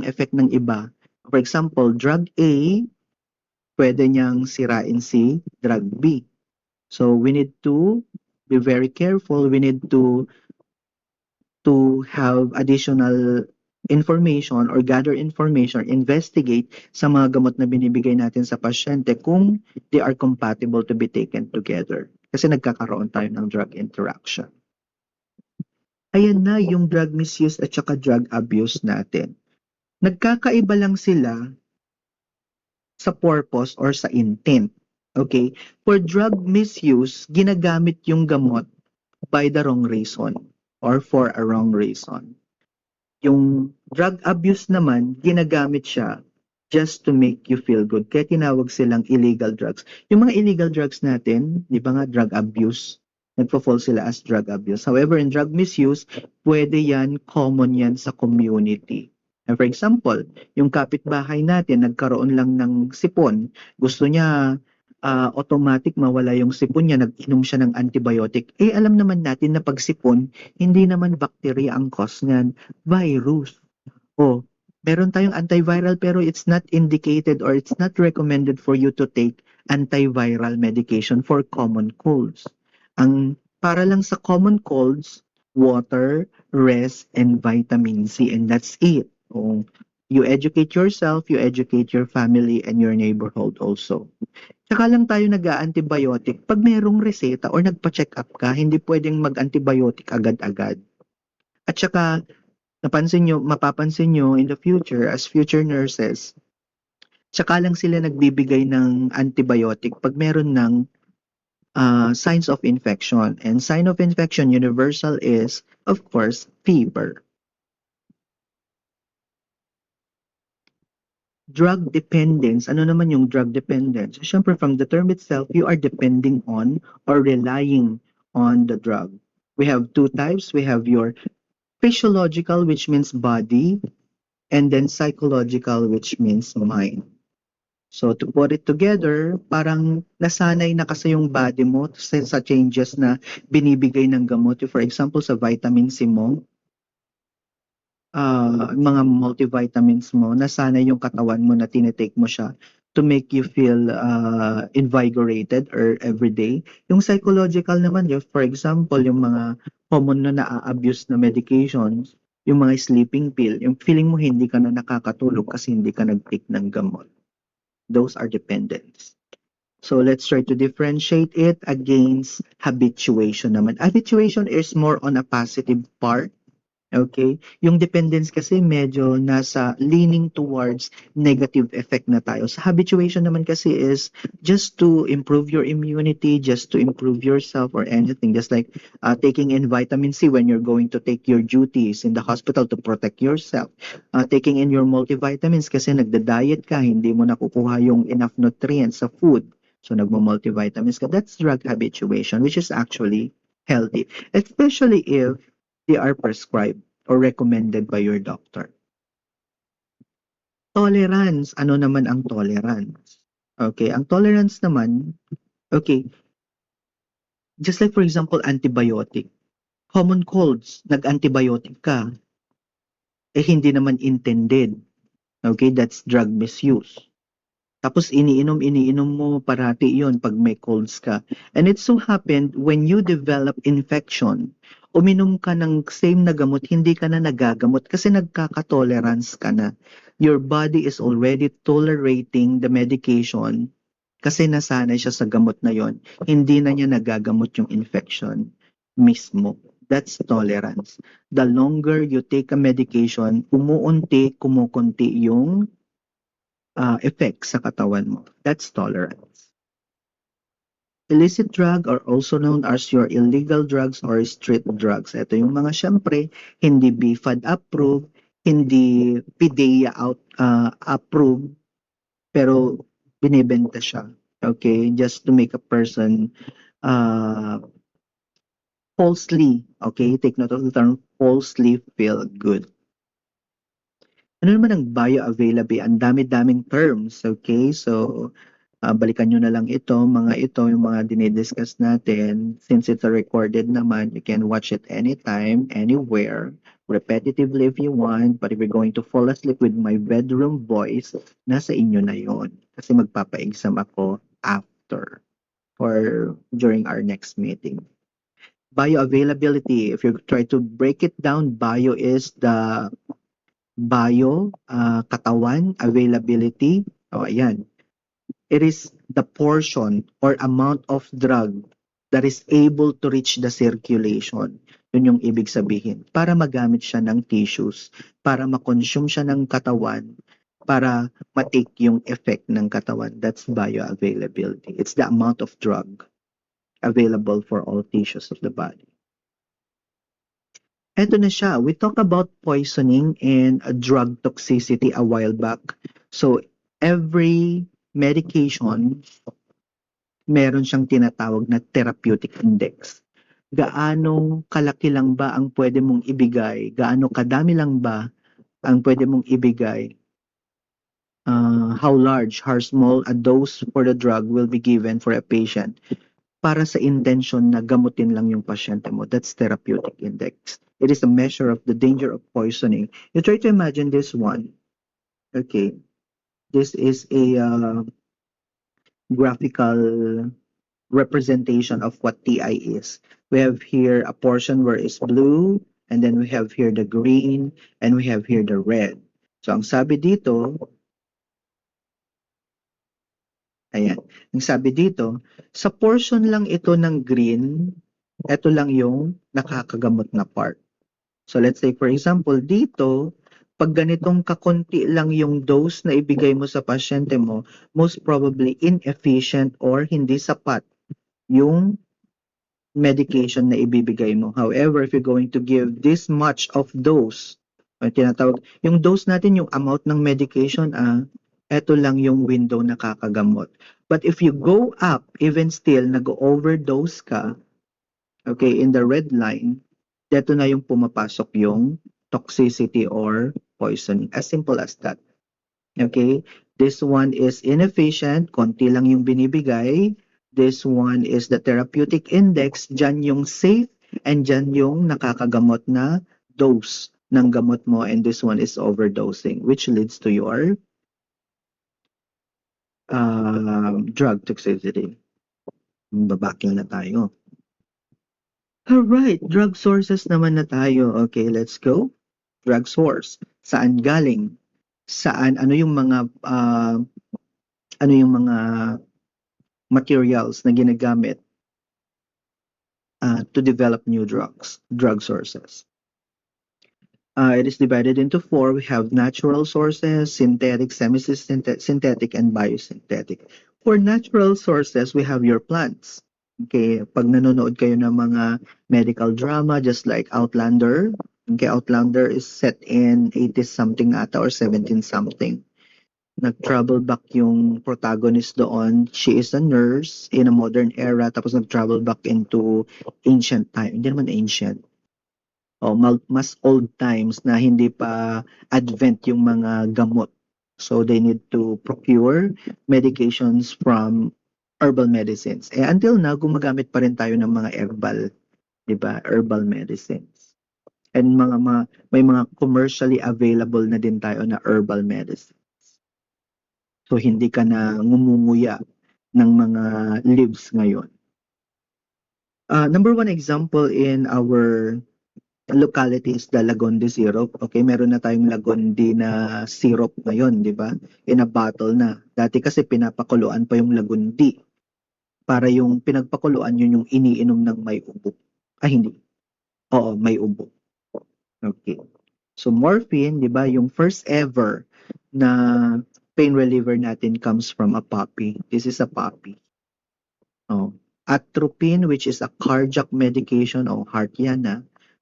effect ng iba. For example, drug A, pwede niyang sirain si drug B. So we need to be very careful. We need to have additional information or gather information, investigate sa mga gamot na binibigay natin sa pasyente kung they are compatible to be taken together. Kasi nagkakaroon tayo ng drug interaction. Ayan na yung drug misuse at saka drug abuse natin. Nagkakaiba lang sila sa purpose or sa intent. Okay? For drug misuse, ginagamit yung gamot by the wrong reason or for a wrong reason. Yung drug abuse naman, ginagamit siya just to make you feel good. Kaya tinawag silang illegal drugs. Yung mga illegal drugs natin, di ba nga drug abuse? Nagpo-fall sila as drug abuse. However, in drug misuse, pwede yan, common yan sa community. And for example, yung kapitbahay natin, nagkaroon lang ng sipon. Gusto niya automatic mawala yung sipon niya, nag-inom siya ng antibiotic. Eh, alam naman natin na 'pag sipon, hindi naman bacteria ang cause niyan, virus. Oh, meron tayong antiviral pero it's not indicated or it's not recommended for you to take antiviral medication for common colds. Ang para lang sa common colds, water, rest, and vitamin C, and that's it. Oh, you educate yourself, you educate your family and your neighborhood also. Tsaka lang tayo nag-a-antibiotic 'pag merong reseta or nagpa-check-up ka, hindi puwedeng mag-antibiotic agad-agad. At saka mapapansin nyo in the future as future nurses, tsaka lang sila nagbibigay ng antibiotic 'pag meron ng signs of infection. And sign of infection universal is, of course, fever. Drug dependence, ano naman yung drug dependence? Siyempre from the term itself, you are depending on or relying on the drug. We have two types. We have your physiological, which means body, and then psychological, which means mind. So to put it together, parang nasanay na kasi yung body mo sa changes na binibigay ng gamot. For example, sa vitamin C mo, mga multivitamins mo, nasanay yung katawan mo na tinitake mo siya to make you feel invigorated or everyday. Yung psychological naman, yung, for example, yung mga common na na-abuse na medications, yung mga sleeping pill, yung feeling mo hindi ka na nakakatulog kasi hindi ka nag-take ng gamot. Those are dependents. So let's try to differentiate it against habituation naman. Habituation is more on a positive part. Okay? Yung dependence kasi medyo nasa leaning towards negative effect na tayo. Sa habituation naman kasi is just to improve your immunity, just to improve yourself or anything. Just like taking in vitamin C when you're going to take your duties in the hospital to protect yourself. Taking in your multivitamins kasi nagda-diet ka, hindi mo nakukuha yung enough nutrients sa food. So nagmo-multivitamins ka. That's drug habituation, which is actually healthy. Especially if they are prescribed or recommended by your doctor. Tolerance, ano naman ang tolerance? Okay, ang tolerance naman, okay, just like for example, antibiotic. Common colds, nag-antibiotic ka, eh hindi naman intended. Okay, that's drug misuse. Tapos iniinom mo parati yon pag may colds ka. And it so happened, when you develop infection, uminom ka ng same na gamot, hindi ka na nagagamot kasi nagkaka-tolerance ka na. Your body is already tolerating the medication kasi nasanay siya sa gamot na yon. Hindi na niya nagagamot yung infection mismo. That's tolerance. The longer you take a medication, kumukunti yung effect sa katawan mo. That's tolerance. Illicit drug are also known as your illegal drugs or street drugs. Ito yung mga syempre, hindi BFAD approved, hindi PDEA approved, pero binibenta siya. Okay? Just to make a person falsely, okay? Take note of the term falsely feel good. Ano naman ang bioavailability? Ang dami-daming terms, okay? So, balikan nyo na lang ito, yung mga dinidiscuss natin. Since it's a recorded naman, you can watch it anytime, anywhere, repetitively if you want. But if you're going to fall asleep with my bedroom voice, nasa inyo na yon. Kasi magpapa-exam ako after or during our next meeting. Bioavailability, if you try to break it down, bio is the katawan, availability. O, ayan. It is the portion or amount of drug that is able to reach the circulation. Yun yung ibig sabihin. Para magamit siya ng tissues, para makonsume siya ng katawan, para matake yung effect ng katawan. That's bioavailability. It's the amount of drug available for all tissues of the body. Eto na siya. We talked about poisoning and drug toxicity a while back. So, every medication, meron siyang tinatawag na therapeutic index. Gaano kalaki lang ba ang pwede mong ibigay? Gaano kadami lang ba ang pwede mong ibigay how large, how small a dose for the drug will be given for a patient para sa intention na gamutin lang yung pasyente mo. That's therapeutic index. It is a measure of the danger of poisoning. You try to imagine this one. Okay. This is a graphical representation of what TI is. We have here a portion where it's blue, and then we have here the green, and we have here the red. So ang sabi dito, ayan, ang sabi dito, sa portion lang ito ng green, ito lang yung nakakagamot na part. So let's say for example, dito, pag ganitong kakonti lang yung dose na ibigay mo sa pasyente mo, most probably inefficient or hindi sapat yung medication na ibibigay mo. However, if you're going to give this much of dose, tinatawag, yung dose natin, yung amount ng medication, eto lang yung window na kakagamot. But if you go up, even still, nag-overdose ka, okay, in the red line, dito na yung pumapasok yung toxicity or poisoning. As simple as that. Okay? This one is inefficient, konti lang yung binibigay. This one is the therapeutic index, dyan yung safe, and dyan yung nakakagamot na dose ng gamot mo, and this one is overdosing, which leads to your drug toxicity. Babakil na tayo. Alright, drug sources naman na tayo. Okay, let's go. Drug source. Saan galing? Saan, ano yung mga materials na ginagamit to develop new drugs, drug sources. It is divided into four. We have natural sources, synthetic, semi-synthetic, and biosynthetic. For natural sources, we have your plants. Okay, pag nanonood kayo ng mga medical drama, just like Outlander. Okay, Outlander is set in 80s something ata or 17 something. Nag-travel back yung protagonist doon. She is a nurse in a modern era, tapos nag-travel back into ancient time. Hindi naman ancient. Mas old times na hindi pa advent yung mga gamot. So they need to procure medications from herbal medicines. Until now, gumagamit pa rin tayo ng mga herbal, di ba? Herbal medicines. And may mga commercially available na din tayo na herbal medicines. So hindi ka na ngumunguya ng mga leaves ngayon. Number one example in our locality is the Lagondi syrup. Okay, meron na tayong Lagondi na syrup ngayon, di ba? In a bottle na. Dati kasi pinapakuluan pa yung Lagondi. Para yung pinagpakuluan yun yung iniinom ng may ubo. Hindi. Oo, may ubo. Okay. So morphine, di ba, yung first ever na pain reliever natin comes from a poppy. This is a poppy. Atropine, which is a cardiac medication, heart yan na.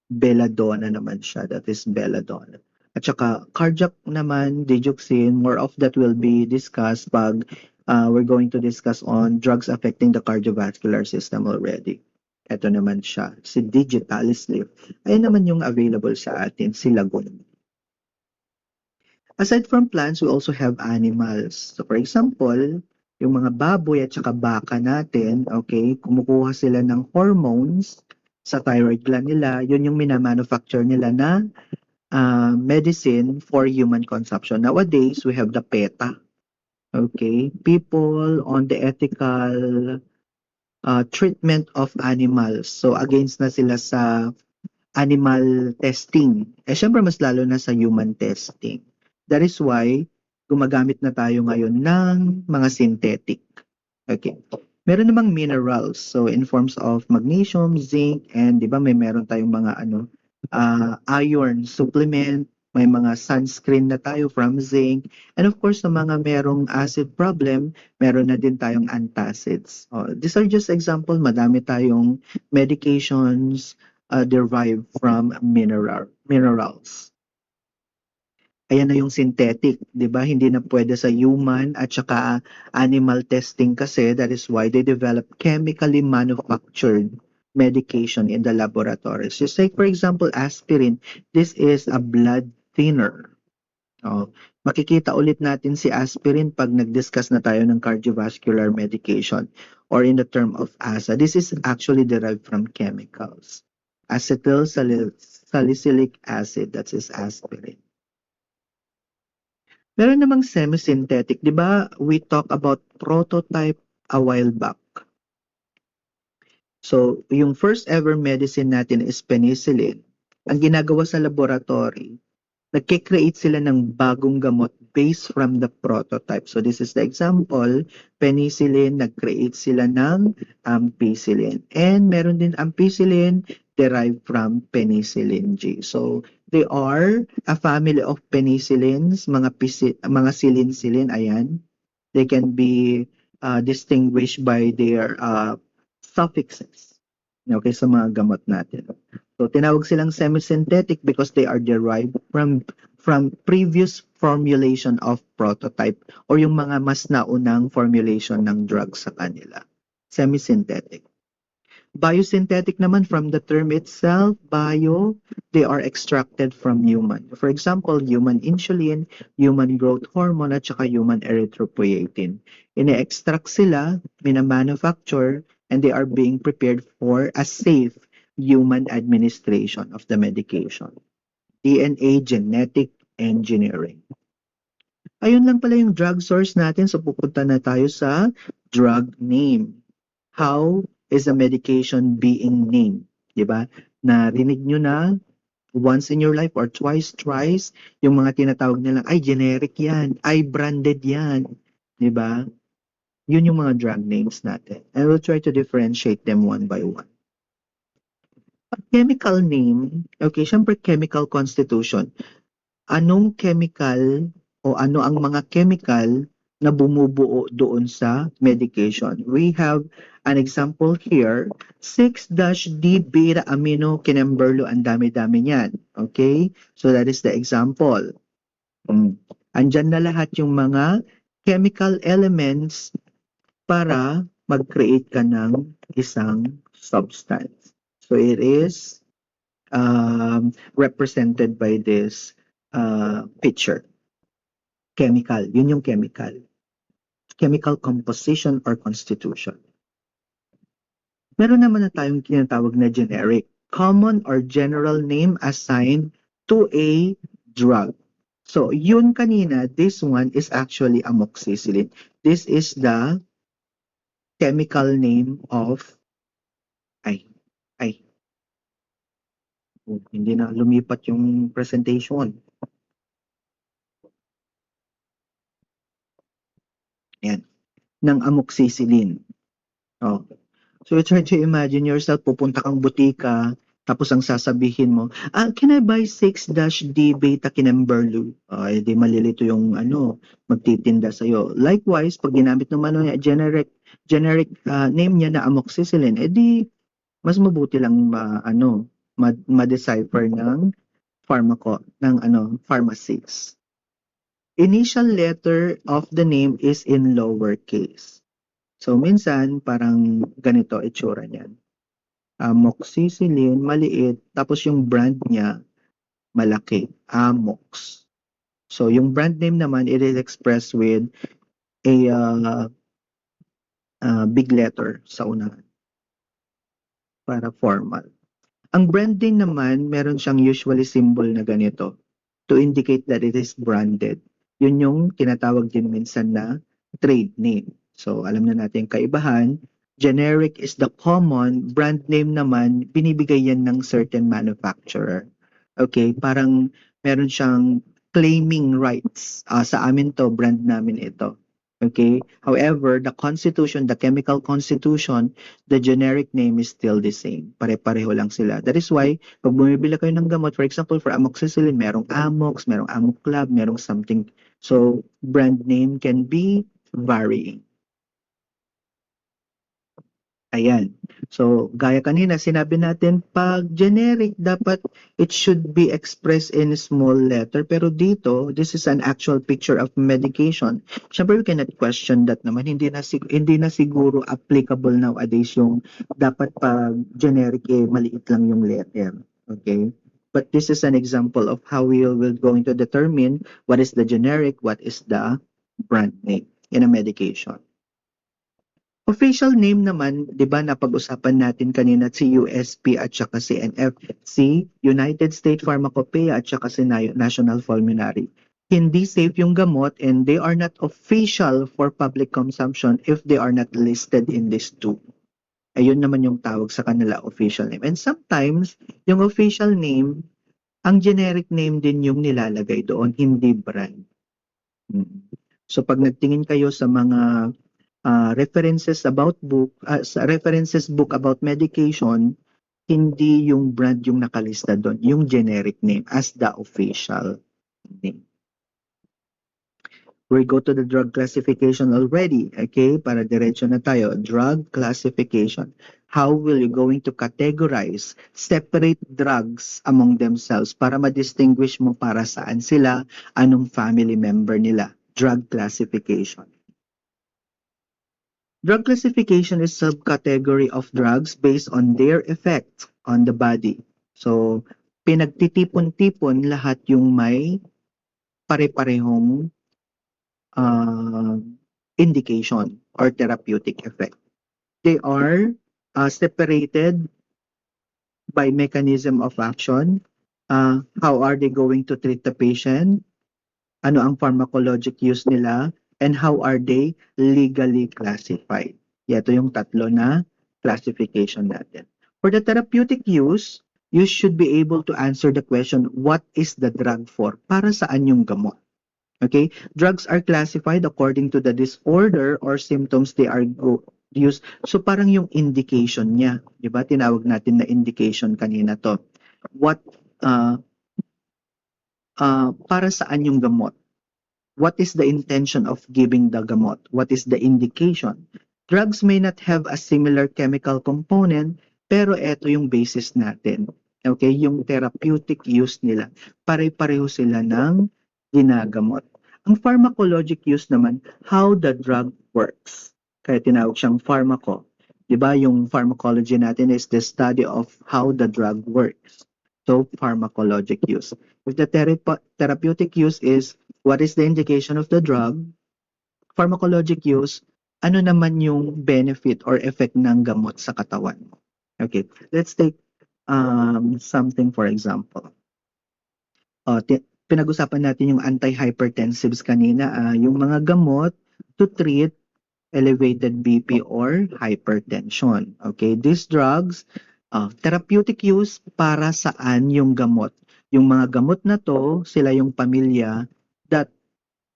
Belladonna naman siya. That is belladonna. At saka cardiac naman, digoxin, more of that will be discussed pag we're going to discuss on drugs affecting the cardiovascular system already. Ito naman siya, si Digitalis Leaf. Ayan naman yung available sa atin, si Lagon. Aside from plants, we also have animals. So for example, yung mga baboy at saka baka natin, okay, kumukuha sila ng hormones sa thyroid gland nila. Yun yung minamanufacture nila na medicine for human consumption. Nowadays, we have the PETA. Okay, people on the ethical treatment of animals. So against na sila sa animal testing. Syempre mas lalo na sa human testing. That is why gumagamit na tayo ngayon ng mga synthetic. Okay. Meron namang minerals. So in forms of magnesium, zinc, and di ba meron tayong mga iron supplement, may mga sunscreen na tayo from zinc, and of course sa mga merong acid problem, meron na din tayong antacids. These are just example, madami tayong medications derived from minerals. Ayan na yung synthetic, di ba? Hindi na pwede sa human at saka animal testing kasi that is why they develop chemically manufactured medication in the laboratories. Just like for example, aspirin, this is a blood thinner. Oh, makikita ulit natin si aspirin pag nag-discuss na tayo ng cardiovascular medication or in the term of ASA. This is actually derived from chemicals. Salicylic acid, that is aspirin. Meron namang semi-synthetic, di ba? We talk about prototype a while back. So, yung first ever medicine natin is penicillin. Ang ginagawa sa laboratory, nagke-create sila ng bagong gamot based from the prototype. So this is the example, penicillin, nag-create sila ng ampicillin. And meron din ampicillin derived from penicillin G. So they are a family of penicillins, mga silin-silin, ayan. They can be distinguished by their suffixes. Okay, sa mga gamot natin. So tinawag silang semi-synthetic because they are derived from previous formulation of prototype or yung mga mas naunang formulation ng drug sa kanila. Semi-synthetic. Biosynthetic naman from the term itself, bio, they are extracted from human. For example, human insulin, human growth hormone, at saka human erythropoietin. Ine-extract sila, mina-manufacture, and they are being prepared for a safe human administration of the medication. DNA genetic engineering. Ayun lang pala yung drug source natin. So pupunta na tayo sa drug name. How is a medication being named? Diba? Narinig nyo na once in your life or twice, thrice, yung mga tinatawag nilang, ay generic yan, ay branded yan. Diba? Yun yung mga drug names natin. I will try to differentiate them one by one. Chemical name, okay, syempre chemical constitution. Anong chemical o ano ang mga chemical na bumubuo doon sa medication? We have an example here, 6-D-beta-aminoquinamberlo, ang dami-dami niyan. Okay? So that is the example. Andyan na lahat yung mga chemical elements para mag-create ka ng isang substance. So it is represented by this picture. Chemical, yun yung chemical. Chemical composition or constitution. Meron naman na tayong tinatawag na generic. Common or general name assigned to a drug. So, yun kanina, this one is actually amoxicillin. This is the chemical name of hindi na lumipat yung presentation. Yan. Ng amoxicillin. Oh. So you try to imagine yourself, pupunta kang butika, tapos ang sasabihin mo, can I buy 6-D-beta-quinamberlo? Di malilito yung magtitinda sa'yo. Likewise, pag ginamit naman yung generic name niya na amoxicillin, di mas mabuti lang ma-decipher ng pharmacies. Initial letter of the name is in lowercase. So minsan parang ganito itsura niyan. Amoxicillin, maliit, tapos yung brand niya malaki, Amox. So yung brand name naman, it is expressed with a big letter sa unahan para formal. Ang brand name naman, meron siyang usually symbol na ganito to indicate that it is branded. Yun yung tinatawag din minsan na trade name. So alam na natin kaibahan. Generic is the common, brand name naman, binibigay yan ng certain manufacturer. Okay, parang meron siyang claiming rights. Sa amin to, brand namin ito. Okay, however, the constitution, the chemical constitution, the generic name is still the same. Pare-pareho lang sila. That is why, pag bumibili kayo ng gamot, for example, for amoxicillin, merong Amox, merong Amoklab, merong something. So, brand name can be varying. Ayan. So, gaya kanina, sinabi natin, pag generic, dapat it should be expressed in small letter. Pero dito, this is an actual picture of medication. Siyempre, we cannot question that naman. Hindi na siguro applicable nowadays yung dapat pag generic, maliit lang yung letter. Okay? But this is an example of how we will going to determine what is the generic, what is the brand name in a medication. Official name naman, 'di ba napag-usapan natin kanina si USP at saka si NFC, United States Pharmacopoeia at saka si National Formulary. Hindi safe yung gamot and they are not official for public consumption if they are not listed in these two. Ayun naman yung tawag sa kanila official name. And sometimes, yung official name, ang generic name din yung nilalagay doon, hindi brand. So pag nagtingin kayo sa mga references book about medication, hindi yung brand yung nakalista doon, yung generic name as the official name. We go to the drug classification already, okay? Para diretso na tayo. Drug classification. How will you going to categorize, separate drugs among themselves para ma-distinguish mo para saan sila, anong family member nila? Drug classification. Drug classification is subcategory of drugs based on their effect on the body. So, pinagtitipon-tipon lahat yung may pare-parehong indication or therapeutic effect. They are separated by mechanism of action. How are they going to treat the patient? Ano ang pharmacologic use nila? And how are they legally classified? Ito yung tatlo na classification natin. For the therapeutic use, you should be able to answer the question, what is the drug for? Para saan yung gamot? Okay? Drugs are classified according to the disorder or symptoms they are used. So parang yung indication niya, 'di ba? Tinawag natin na indication kanina to. What para saan yung gamot? What is the intention of giving the gamot? What is the indication? Drugs may not have a similar chemical component, pero ito yung basis natin. Okay, yung therapeutic use nila. Pare-pareho sila ng ginagamot. Ang pharmacologic use naman, how the drug works. Kaya tinawag siyang pharmaco. Diba, yung pharmacology natin is the study of how the drug works. So, pharmacologic use. If the therapeutic use is what is the indication of the drug, pharmacologic use, ano naman yung benefit or effect ng gamot sa katawan mo. Okay, let's take something for example. Pinag-usapan natin yung antihypertensives kanina, yung mga gamot to treat elevated BP or hypertension. Okay, these drugs, therapeutic use, para saan yung gamot? Yung mga gamot na to, sila yung pamilya that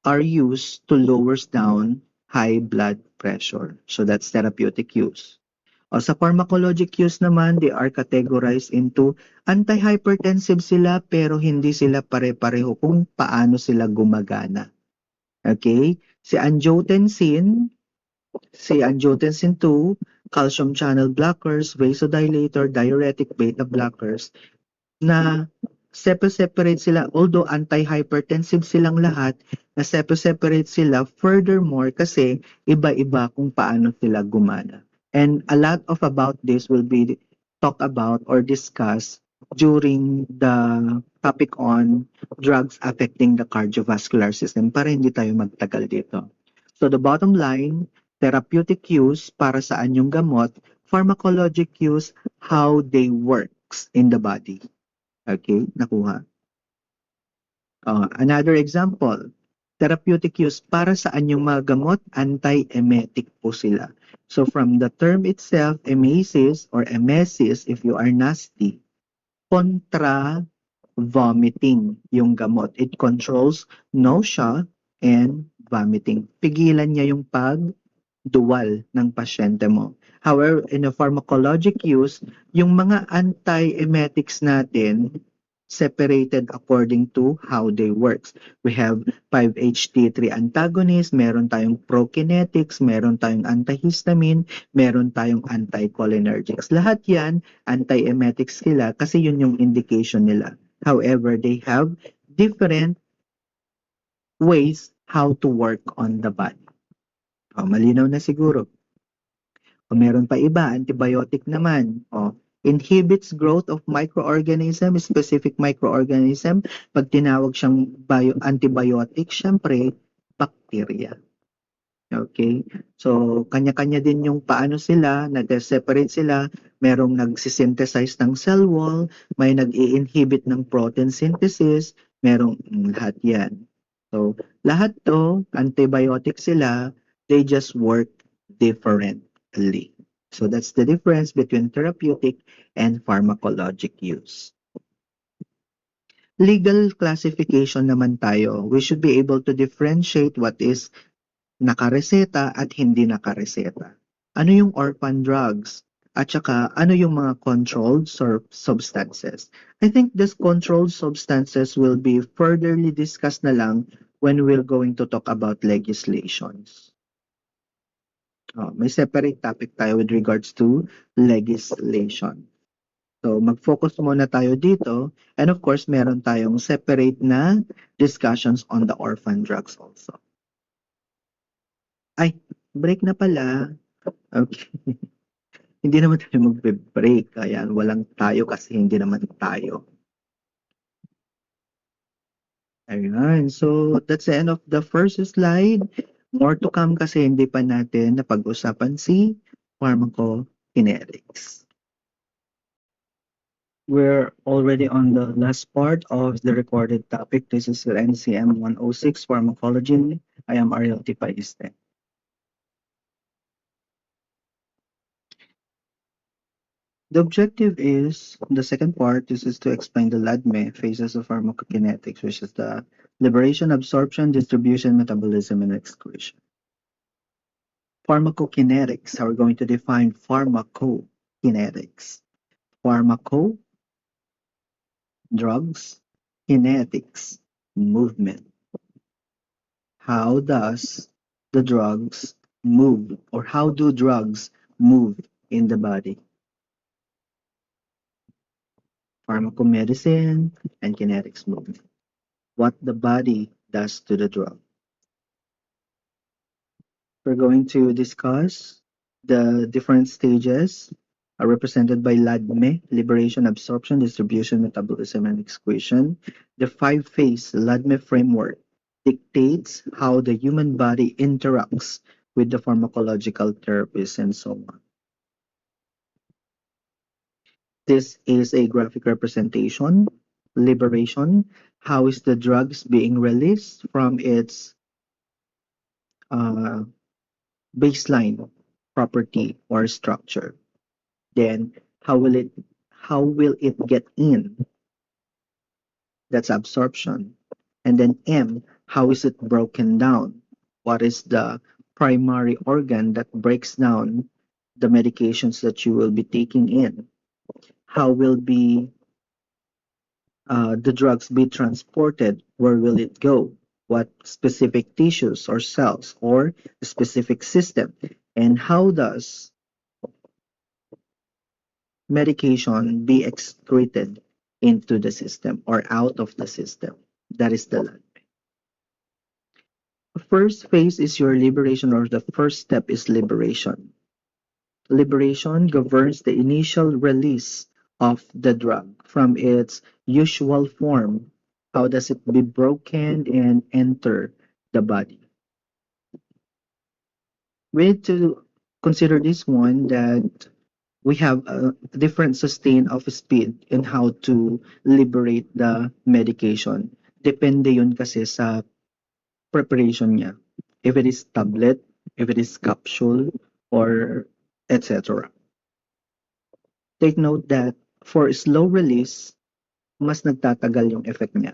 are used to lowers down high blood pressure. So that's therapeutic use. Sa pharmacologic use naman, they are categorized into antihypertensive sila pero hindi sila pare-pareho kung paano sila gumagana. Okay? Si angiotensin 2, calcium channel blockers, vasodilator, diuretic, beta blockers, na separate sila, although antihypertensive silang lahat, na separate sila furthermore kasi iba-iba kung paano sila gumana. And a lot of about this will be talked about or discussed during the topic on drugs affecting the cardiovascular system para hindi tayo magtagal dito. So the bottom line, therapeutic use, para saan yung gamot, pharmacologic use, how they works in the body. Okay, nakuha. Another example, therapeutic use, para saan yung mga gamot, anti-emetic po sila. So from the term itself, emesis or emesis, if you are nasty, contra vomiting yung gamot. It controls nausea and vomiting. Pigilan niya yung pagduwal ng pasyente mo. However, in a pharmacologic use, yung mga anti-emetics natin, separated according to how they works. We have 5-HT3 antagonists, meron tayong prokinetics, meron tayong antihistamine, meron tayong anticholinergics. Lahat yan, anti-emetics sila kasi yun yung indication nila. However, they have different ways how to work on the body. Malinaw na siguro. O meron pa iba, antibiotic naman. inhibits growth of microorganism, specific microorganism. Pag tinawag siyang antibiotic, syempre, bacteria. Okay? So, kanya-kanya din yung paano sila, nag-separate sila, merong nagsisynthesize ng cell wall, may nag-i-inhibit ng protein synthesis, merong lahat yan. So, lahat to, antibiotic sila, they just work differently. So, that's the difference between therapeutic and pharmacologic use. Legal classification naman tayo. We should be able to differentiate what is nakareseta at hindi nakareseta. Ano yung orphan drugs? At saka ano yung mga controlled substances? I think this controlled substances will be furtherly discussed na lang when we're going to talk about legislations. May separate topic tayo with regards to legislation. So, mag-focus muna tayo dito. And of course, meron tayong separate na discussions on the orphan drugs also. Ay, break na pala. Okay. Hindi naman tayo magbe-break. Ayan, walang tayo kasi hindi naman tayo. Ayan, so that's the end of the first slide. More to come kasi hindi pa natin napag-usapan si pharmacokinetics. We're already on the last part of the recorded topic. This is the NCM 106 Pharmacology. I am Ariel Tipaiste. The objective is, the second part, this is to explain the LADME phases of pharmacokinetics, which is the liberation, absorption, distribution, metabolism, and excretion. Pharmacokinetics, how we're going to define pharmacokinetics. Pharmaco, drugs, kinetics, movement. How does the drugs move, or how do drugs move in the body? Pharmacomedicine and kinetics movement. What the body does to the drug. We're going to discuss the different stages are represented by LADME, liberation, absorption, distribution, metabolism, and excretion. The 5-phase LADME framework dictates how the human body interacts with the pharmacological therapies and so on. This is a graphic representation. Liberation, how is the drugs being released from its baseline property or structure. Then how will it get in? That's absorption. And then M, how is it broken down? What is the primary organ that breaks down the medications that you will be taking in? How will be the drugs be transported? Where will it go? What specific tissues or cells or specific system? And how does medication be excreted into the system or out of the system? That is the LADME. The first phase is your liberation, or the first step is liberation. Liberation governs the initial release of the drug from its usual form. How does it be broken and enter the body? We need to consider this one, that we have a different sustain of speed in how to liberate the medication. Depende yun kasi sa preparation niya. If it is tablet, if it is capsule, or etc. Take note that for slow release, mas nagtatagal yung effect niya.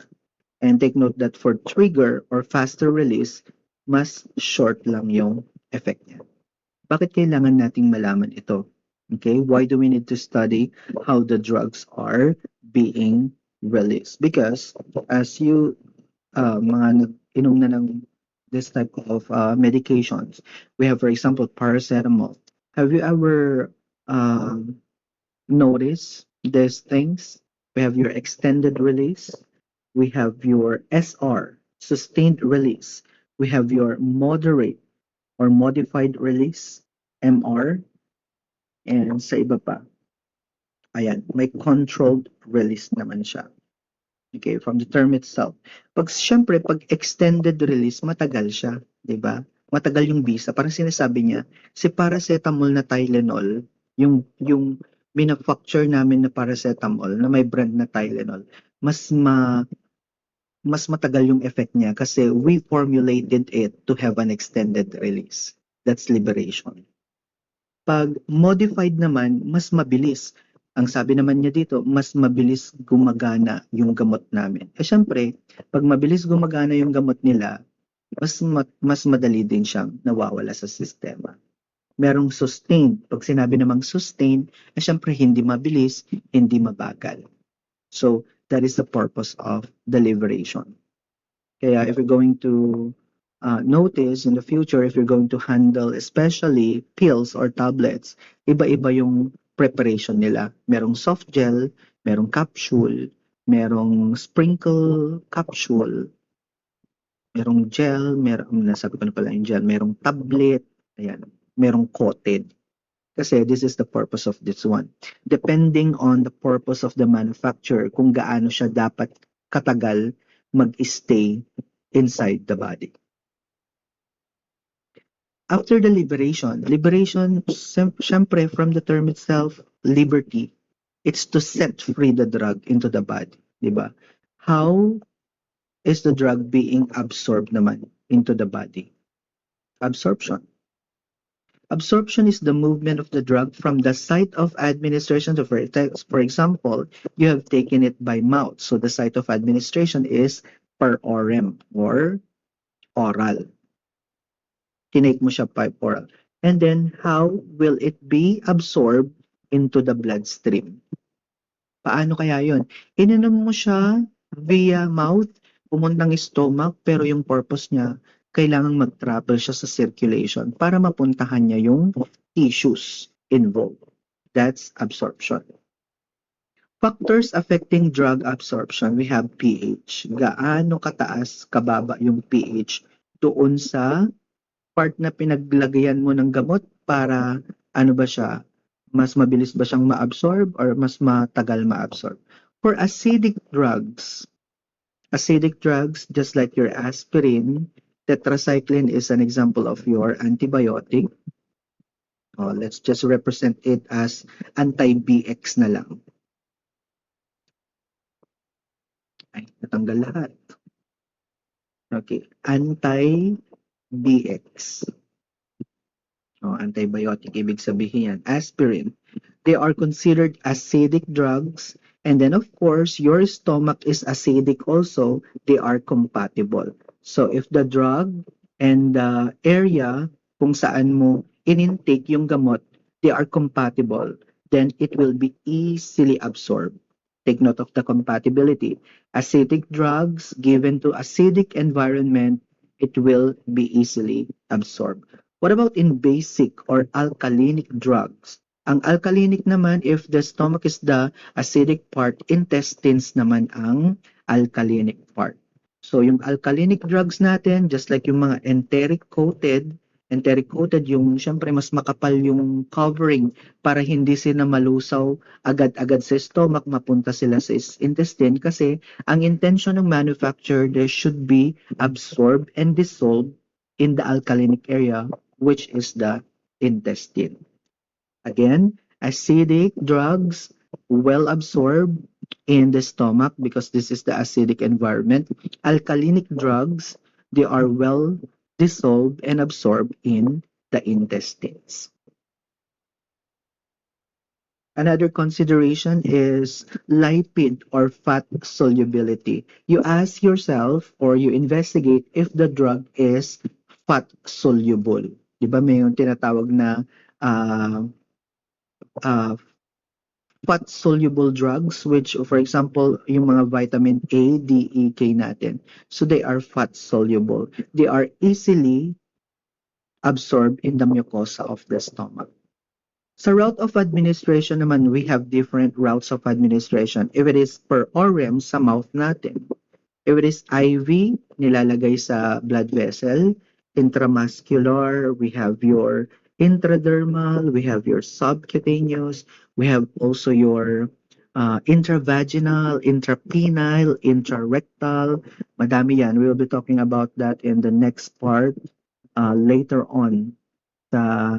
And take note that for trigger or faster release, mas short lang yung effect niya. Bakit kailangan nating malaman ito? Okay, why do we need to study how the drugs are being released? Because as you mga nag-inom na ng this type of medications, we have, for example, paracetamol. Have you ever noticed these things? We have your extended release. We have your SR, sustained release. We have your moderate or modified release, MR, and sa iba pa. Ayan, may controlled release naman siya. Okay, from the term itself. Siyempre, pag extended release, matagal siya, di ba? Matagal yung visa. Parang sinasabi niya, si paracetamol na Tylenol, yung manufacture namin na paracetamol na may brand na Tylenol, mas matagal yung effect niya kasi we formulated it to have an extended release. That's liberation. Pag modified naman, mas mabilis. Ang sabi naman niya dito, mas mabilis gumagana yung gamot namin. Syempre, pag mabilis gumagana yung gamot nila, mas madali din siyang nawawala sa sistema. Merong sustained. Pag sinabi namang sustained, syempre hindi mabilis, hindi mabagal. So, that is the purpose of the liberation. Kaya if you're going to notice in the future, if you're going to handle especially pills or tablets, iba-iba yung preparation nila. Merong soft gel, merong capsule, merong sprinkle capsule, merong gel, nasabi ko na pala yung gel, merong tablet, ayan, merong coated. Kasi this is the purpose of this one. Depending on the purpose of the manufacturer, kung gaano siya dapat katagal mag-stay inside the body. After the liberation, syempre from the term itself, liberty, it's to set free the drug into the body, di ba? How is the drug being absorbed naman into the body? Absorption. Absorption is the movement of the drug from the site of administration. So for example, you have taken it by mouth. So the site of administration is per orem or oral. Tinake mo siya by oral. And then, how will it be absorbed into the bloodstream? Paano kaya yon? Ininom mo siya via mouth, pumuntang stomach, pero yung purpose niya, kailangan mag-travel siya sa circulation para mapuntahan niya yung tissues involved. That's absorption. Factors affecting drug absorption, we have pH. Gaano kataas, kababa yung pH doon sa part na pinaglagayan mo ng gamot para ano ba siya, mas mabilis ba siyang ma-absorb or mas matagal ma-absorb. For acidic drugs, just like your aspirin, tetracycline is an example of your antibiotic. Let's just represent it as anti-BX na lang. Ay, natanggal lahat. Okay, anti-BX. Antibiotic, ibig sabihin yan. Aspirin. They are considered acidic drugs. And then of course, your stomach is acidic also. They are compatible. So if the drug and the area kung saan mo in-intake yung gamot, they are compatible, then it will be easily absorbed. Take note of the compatibility. Acidic drugs given to acidic environment, it will be easily absorbed. What about in basic or alkalinic drugs? Ang alkalinic naman, if the stomach is the acidic part, intestines naman ang alkalinic part. So yung alkalinic drugs natin, just like yung mga enteric coated yung syempre mas makapal yung covering para hindi sila malusaw agad-agad sa stomach, mapunta sila sa intestine kasi ang intention ng manufacturer, they should be absorbed and dissolved in the alkalinic area, which is the intestine. Again, acidic drugs well absorbed in the stomach because this is the acidic environment. Alkalinic drugs, they are well dissolved and absorbed in the intestines. Another consideration is lipid or fat solubility. You ask yourself or you investigate if the drug is fat soluble. Di ba may yung tinatawag na fat soluble drugs, which for example yung mga vitamin A, D, E, K natin. So they are fat soluble. They are easily absorbed in the mucosa of the stomach. Sa route of administration naman, we have different routes of administration. If it is per orem, sa mouth natin. If it is IV, nilalagay sa blood vessel. Intramuscular, we have your intradermal, we have your subcutaneous, we have also your intravaginal, intrapenile, intrarectal. Madami yan. We will be talking about that in the next part later on sa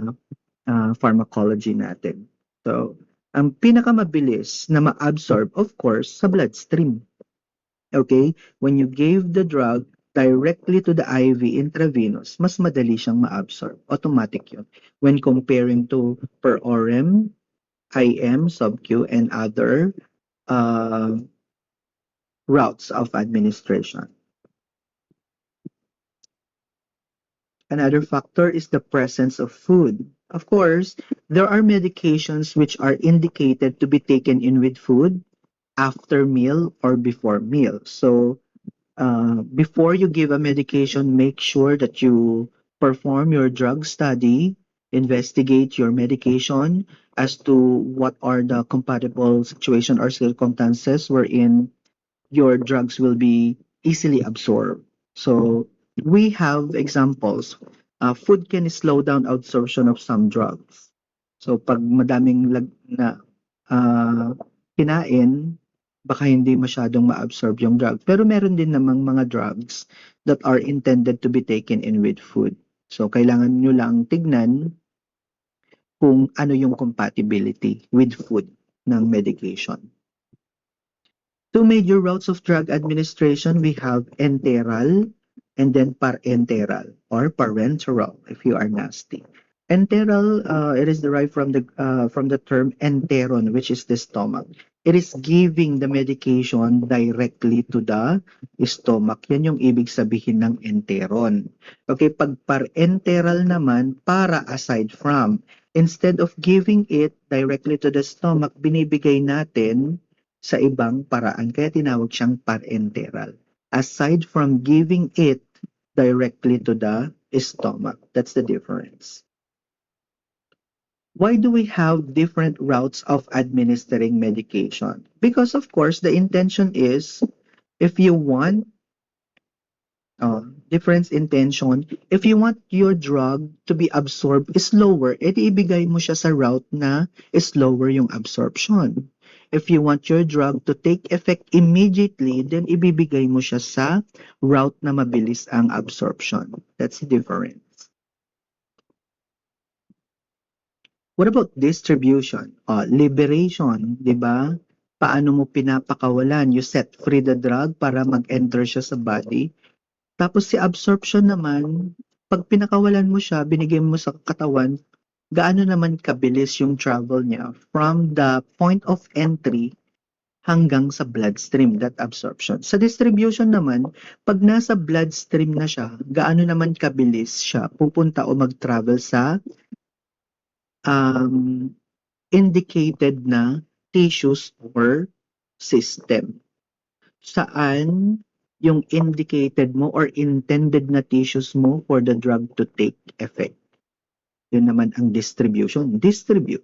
pharmacology natin. So, ang pinakamabilis na ma-absorb, of course, sa bloodstream. Okay? When you gave the drug directly to the IV intravenous, mas madali siyang ma-absorb. Automatic yun. When comparing to per ORM, IM, sub-Q, and other uh, routes of administration. Another factor is the presence of food. Of course, there are medications which are indicated to be taken in with food after meal or before meal. So, before you give a medication, make sure that you perform your drug study, investigate your medication as to what are the compatible situation or circumstances wherein your drugs will be easily absorbed. So we have examples. Food can slow down absorption of some drugs. So pag madaming uh, kinain, baka hindi masyadong ma-absorb yung drug. Pero meron din namang mga drugs that are intended to be taken in with food. So kailangan nyo lang tignan kung ano yung compatibility with food ng medication. Two major routes of drug administration, we have enteral and then parenteral or parenteral if you are nasty. Enteral, it is derived from the term enteron, which is the stomach. It is giving the medication directly to the stomach. Yan yung ibig sabihin ng enteron. Okay, pag parenteral naman, para aside from, instead of giving it directly to the stomach, binibigay natin sa ibang paraan kaya tinawag siyang parenteral. Aside from giving it directly to the stomach. That's the difference. Why do we have different routes of administering medication? Because of course, the intention is if you want difference intention, if you want your drug to be absorbed slower, edi ibigay mo siya sa route na slower yung absorption. If you want your drug to take effect immediately, then ibibigay mo siya sa route na mabilis ang absorption. That's the difference. What about distribution? Liberation, di ba? Paano mo pinapakawalan? You set free the drug para mag-enter siya sa body. Tapos si absorption naman, pag pinakawalan mo siya, binigay mo sa katawan, gaano naman kabilis yung travel niya from the point of entry hanggang sa bloodstream, that absorption. Sa distribution naman, pag nasa bloodstream na siya, gaano naman kabilis siya pupunta o mag-travel sa um, indicated na tissues or system. Saan yung indicated mo or intended na tissues mo for the drug to take effect. Yun naman ang distribution. Distribute.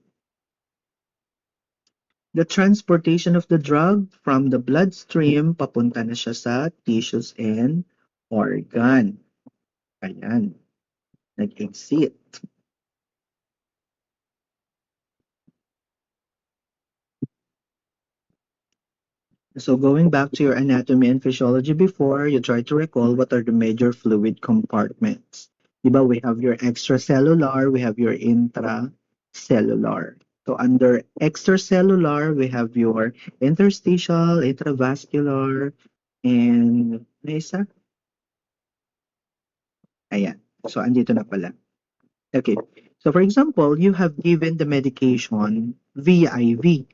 The transportation of the drug from the bloodstream, papunta na siya sa tissues and organ. Ayan. Nag-exit. So going back to your anatomy and physiology before, you try to recall what are the major fluid compartments. Diba, we have your extracellular, we have your intracellular. So under extracellular, we have your interstitial, intravascular, and may isa? Ayan. So andito na pala. Okay. So for example, you have given the medication via IV.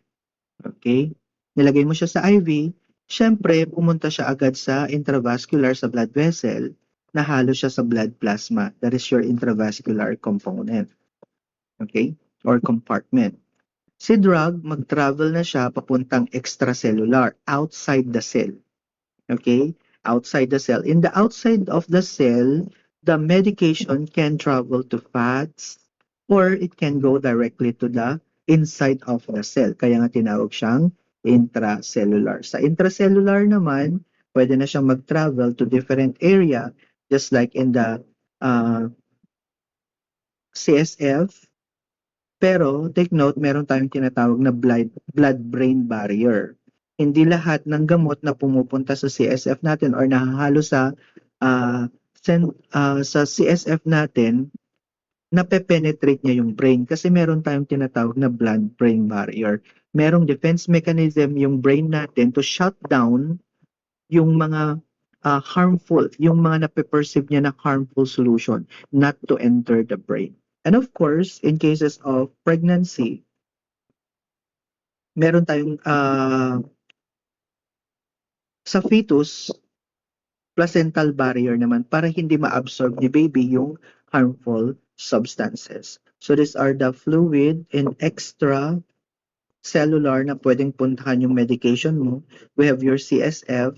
Okay? Nilagay mo siya sa IV, syempre pumunta siya agad sa intravascular sa blood vessel, nahalo siya sa blood plasma. That is your intravascular component. Okay? Or compartment. Si drug, mag-travel na siya papuntang extracellular, outside the cell. Okay? Outside the cell. In the outside of the cell, the medication can travel to fats or it can go directly to the inside of the cell. Kaya nga tinawag siyang intracellular. Sa intracellular naman, pwede na siyang mag-travel to different area just like in the CSF, pero take note, meron tayong tinatawag na blood-brain barrier. Hindi lahat ng gamot na pumupunta sa CSF natin or nahahalo ah, sa CSF natin, nape-penetrate niya yung brain kasi meron tayong tinatawag na blood-brain barrier. Merong defense mechanism yung brain natin to shut down yung mga yung mga nape-perceive niya na harmful solution not to enter the brain. And of course, in cases of pregnancy, meron tayong sa fetus, placental barrier naman para hindi ma-absorb ni baby yung harmful substances. So these are the fluid and extra cellular na pwedeng puntahan yung medication mo. We have your CSF,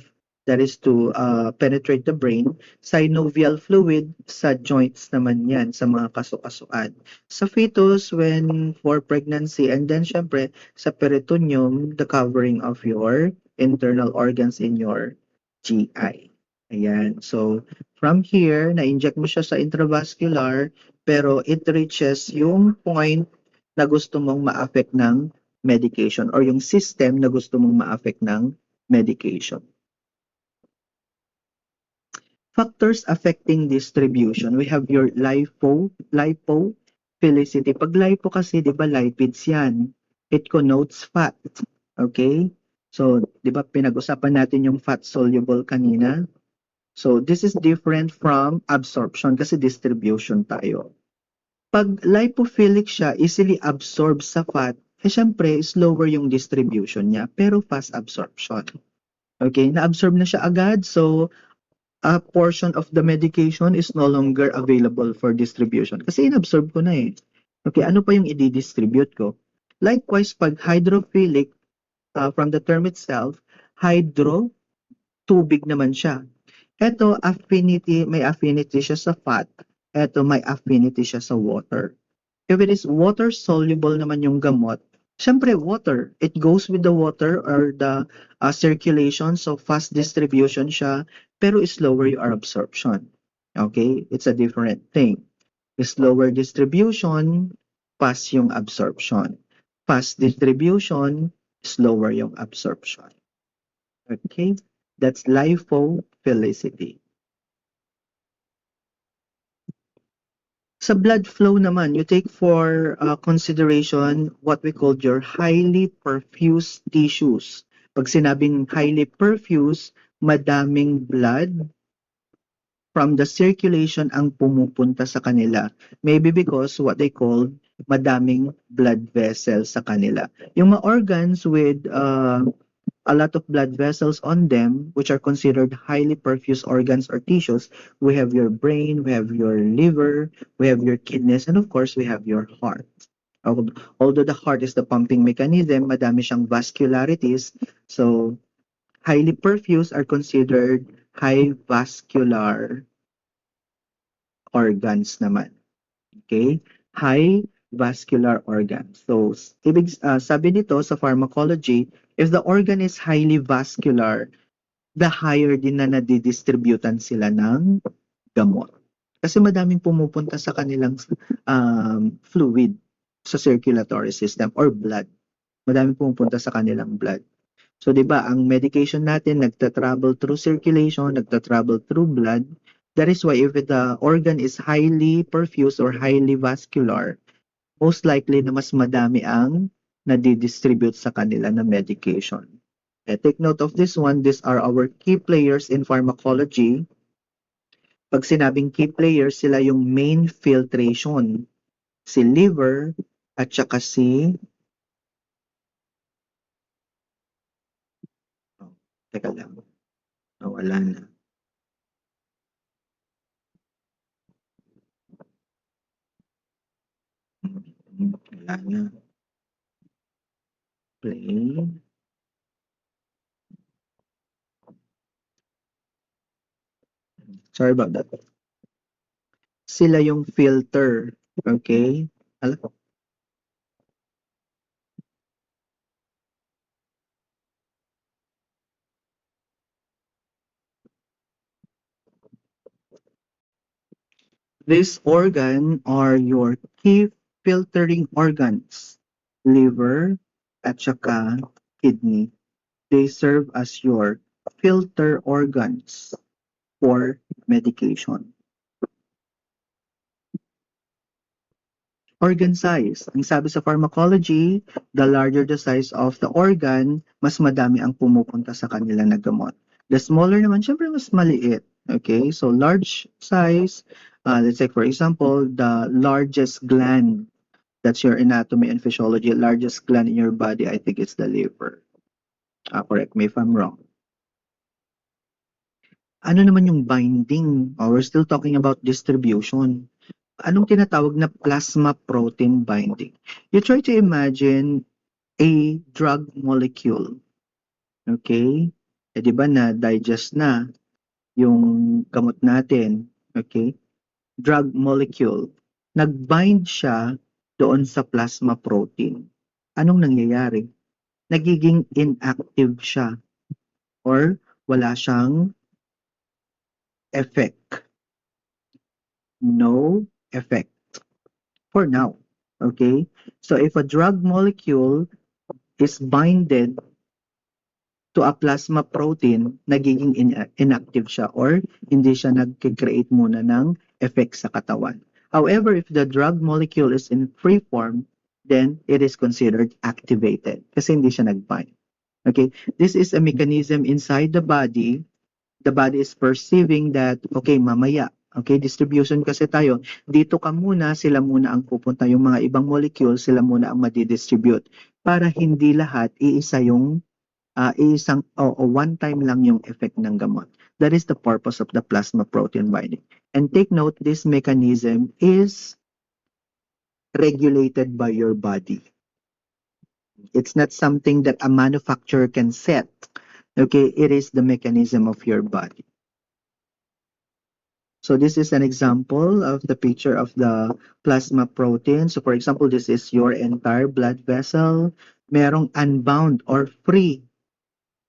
that is to penetrate the brain. Synovial fluid, sa joints naman yan, sa mga kasukasuan. Sa fetus, when for pregnancy, and then syempre sa peritoneum, the covering of your internal organs in your GI. Ayan. So, from here, na-inject mo siya sa intravascular, pero it reaches yung point na gusto mong ma-affect ng medication or yung system na gusto mong ma-affect ng medication. Factors affecting distribution. We have your lipophilicity. Pag lipo kasi, di ba, lipids yan. It connotes fat. Okay? So, di ba, pinag-usapan natin yung fat soluble kanina? So, this is different from absorption kasi distribution tayo. Pag lipophilic siya, easily absorb sa fat, syempre, slower yung distribution niya, pero fast absorption. Okay, na-absorb na siya agad, so a portion of the medication is no longer available for distribution. Kasi inabsorb ko na eh. Okay, ano pa yung i-distribute ko? Likewise, pag hydrophilic, from the term itself, hydro, tubig naman siya. Ito, may affinity siya sa fat. Ito, may affinity siya sa water. If it is water-soluble naman yung gamot, syempre water. It goes with the water or the circulation, so fast distribution siya, pero slower your absorption. Okay? It's a different thing. Slower distribution, fast yung absorption. Fast distribution, slower yung absorption. Okay? That's lipophilicity. Sa blood flow naman, you take for consideration what we call your highly perfused tissues. Pag sinabing highly perfused, madaming blood from the circulation ang pumupunta sa kanila. Maybe because what they call madaming blood vessels sa kanila. Yung mga organs with a lot of blood vessels on them, which are considered highly perfused organs or tissues. We have your brain, we have your liver, we have your kidneys, and of course, we have your heart. Although the heart is the pumping mechanism, madami siyang vascularities. So, highly perfused are considered high vascular organs naman. Okay? High vascular organs. So, sabi nito sa pharmacology, if the organ is highly vascular, the higher din na nadidistributan sila ng gamot. Kasi madaming pumupunta sa kanilang fluid sa circulatory system or blood. Madaming pumupunta sa kanilang blood. So, di ba, ang medication natin nagta-travel through circulation, nagta-travel through blood. That is why if the organ is highly perfused or highly vascular, most likely na mas madami ang nadidistribute sa kanila na medication. Take note of this one. These are our key players in pharmacology. Pag sinabing key players, sila yung main filtration. Si liver at saka si... Oh, teka lang. Wala na. Wala na. Play. Sorry about that. Sila yung filter. Okay? Alam, These organ are your key filtering organs, liver at saka kidney. They serve as your filter organs for medication. Organ size. Ang sabi sa pharmacology, the larger the size of the organ, mas madami ang pumupunta sa kanila na gamot. The smaller naman, syempre mas maliit. Okay, so large size, let's say for example, the largest gland, that's your anatomy and physiology, largest gland in your body, I think it's the liver. Correct me if I'm wrong. Ano naman yung binding? We're still talking about distribution. Anong tinatawag na plasma protein binding? You try to imagine a drug molecule. Okay? Di ba na digest na yung gamot natin. Okay? Drug molecule. Nag-bind siya doon sa plasma protein. Anong nangyayari? Nagiging inactive siya or wala siyang effect. No effect for now. Okay? So if a drug molecule is binded to a plasma protein, nagiging inactive siya or hindi siya nag-create muna ng effect sa katawan. However, if the drug molecule is in free form, then it is considered activated kasi hindi siya nag-bind. Okay? This is a mechanism inside the body. The body is perceiving that, okay, mamaya, okay, distribution kasi tayo, dito ka muna, sila muna ang pupunta, yung mga ibang molecules, sila muna ang madidistribute para hindi lahat iisa yung isang o one time lang yung effect ng gamot. That is the purpose of the plasma protein binding. And take note, this mechanism is regulated by your body. It's not something that a manufacturer can set. Okay, it is the mechanism of your body. So this is an example of the picture of the plasma protein. So for example, this is your entire blood vessel. Merong unbound or free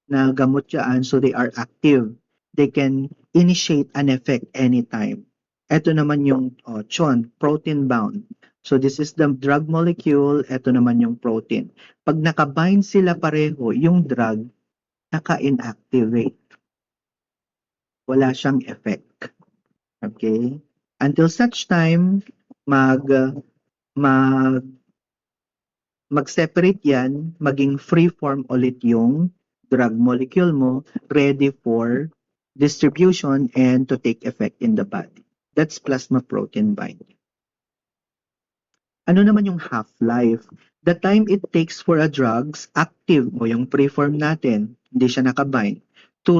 na gamot dyan, so they are active. They can initiate an effect anytime. Ito naman yung CHON, protein bound. So this is the drug molecule, ito naman yung protein. Pag nakabind sila pareho, yung drug, naka-inactivate. Wala siyang effect. Okay? Until such time, mag-separate yan, maging free form ulit yung drug molecule mo, ready for distribution and to take effect in the body. That's plasma protein binding. Ano naman yung half-life? The time it takes for a drugs active o yung preform natin, hindi siya nakabind, to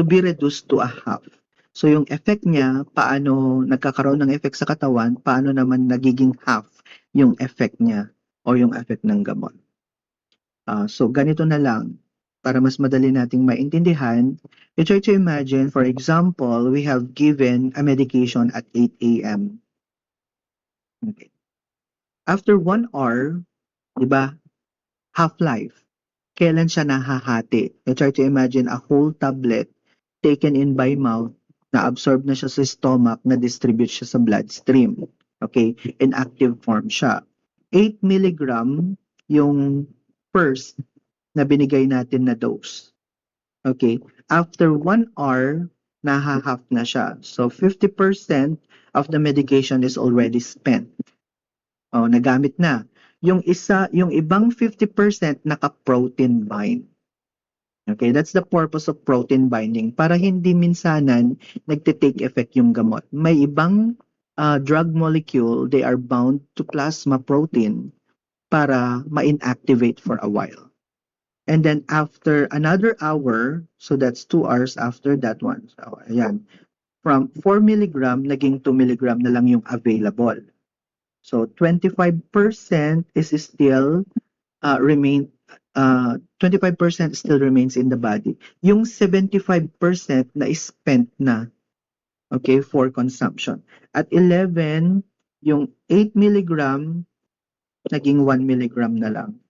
be reduced to a half. So yung effect niya, paano nagkakaroon ng effect sa katawan, paano naman nagiging half yung effect niya o yung effect ng gamot. So ganito na lang, para mas madali nating maintindihan, you try to imagine, for example, we have given a medication at 8 a.m. Okay. After 1 hour, di ba, half-life, kailan siya nahahati? You try to imagine a whole tablet taken in by mouth, na-absorb na siya sa stomach, na-distribute siya sa bloodstream. Okay, in active form siya. 8 milligram yung first na binigay natin na dose. Okay, after 1 hour, nahahalf na siya. So 50% of the medication is already spent. Nagamit na. Yung ibang 50% naka-protein bind. Okay, that's the purpose of protein binding, para hindi minsanan nagte-take effect yung gamot. May ibang drug molecule, they are bound to plasma protein para ma-inactivate for a while. And then after another hour, so that's 2 hours after that one. So ayan, from 4 milligram, naging 2 milligram na lang yung available. So 25% is still 25% still remains in the body. Yung 75% na spent na, okay, for consumption. At 11, yung 8 milligram, naging 1 milligram na lang.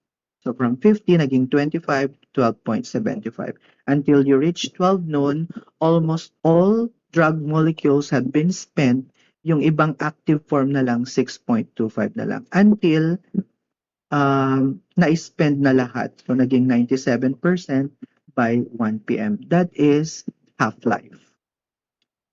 So from 50, naging 25, 12.75. Until you reach 12 noon, almost all drug molecules have been spent Yung ibang active form na lang 6.25 na lang until na-spend na lahat. So naging 97% by 1 p.m. That is half-life.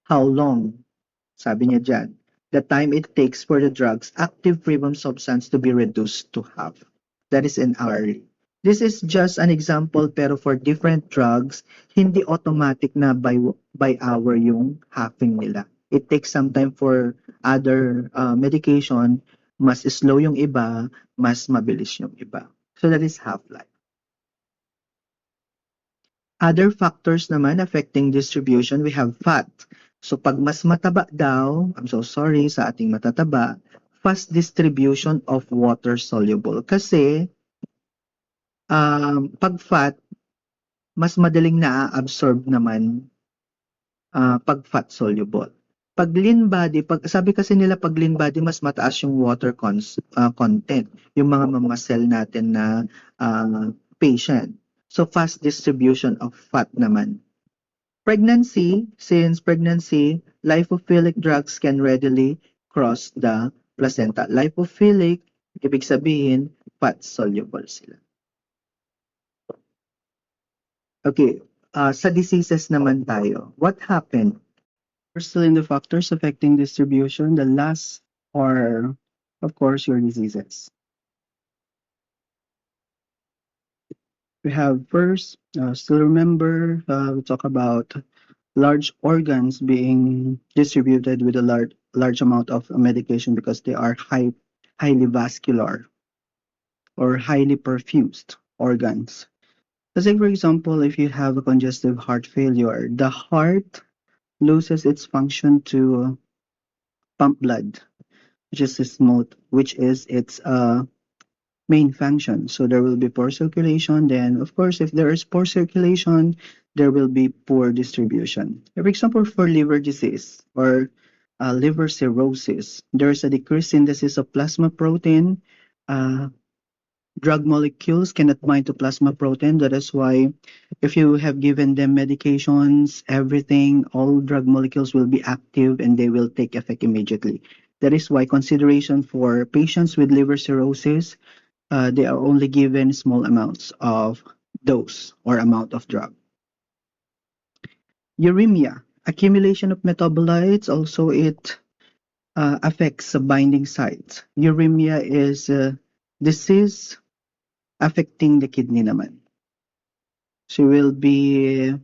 How long? Sabi niya dyan, the time it takes for the drug's active freedom substance to be reduced to half. That is an hourly. This is just an example pero for different drugs, hindi automatic na by hour yung halving nila. It takes some time for other medication, mas slow yung iba, mas mabilis yung iba. So that is half-life. Other factors naman affecting distribution, we have fat. So pag mas mataba daw, I'm so sorry sa ating matataba, fast distribution of water soluble. Kasi pag fat, mas madaling na-absorb naman pag fat soluble. Pag lean body, sabi kasi nila pag lean body, mas mataas yung water content, yung mga mamasel natin na patient. So fast distribution of fat naman. Pregnancy, since pregnancy, lipophilic drugs can readily cross the placenta. Lipophilic, ibig sabihin, fat soluble sila. Okay, sa diseases naman tayo. What happened? We're still in the factors affecting distribution. The last are, of course, your diseases. We have first, still remember, we talk about large organs being distributed with a large amount of medication because they are highly vascular or highly perfused organs. Let's say, for example, if you have a congestive heart failure, the heart loses its function to pump blood, which is its main function. So there will be poor circulation. Then, of course, if there is poor circulation, there will be poor distribution. For example, for liver disease or liver cirrhosis, there is a decreased synthesis of plasma protein. Drug molecules cannot bind to plasma protein. That is why if you have given them medications, everything, all drug molecules will be active and they will take effect immediately. That is why consideration for patients with liver cirrhosis, they are only given small amounts of dose or amount of drug. Uremia, accumulation of metabolites, also it affects the binding sites. Uremia is a disease affecting the kidney naman. She will be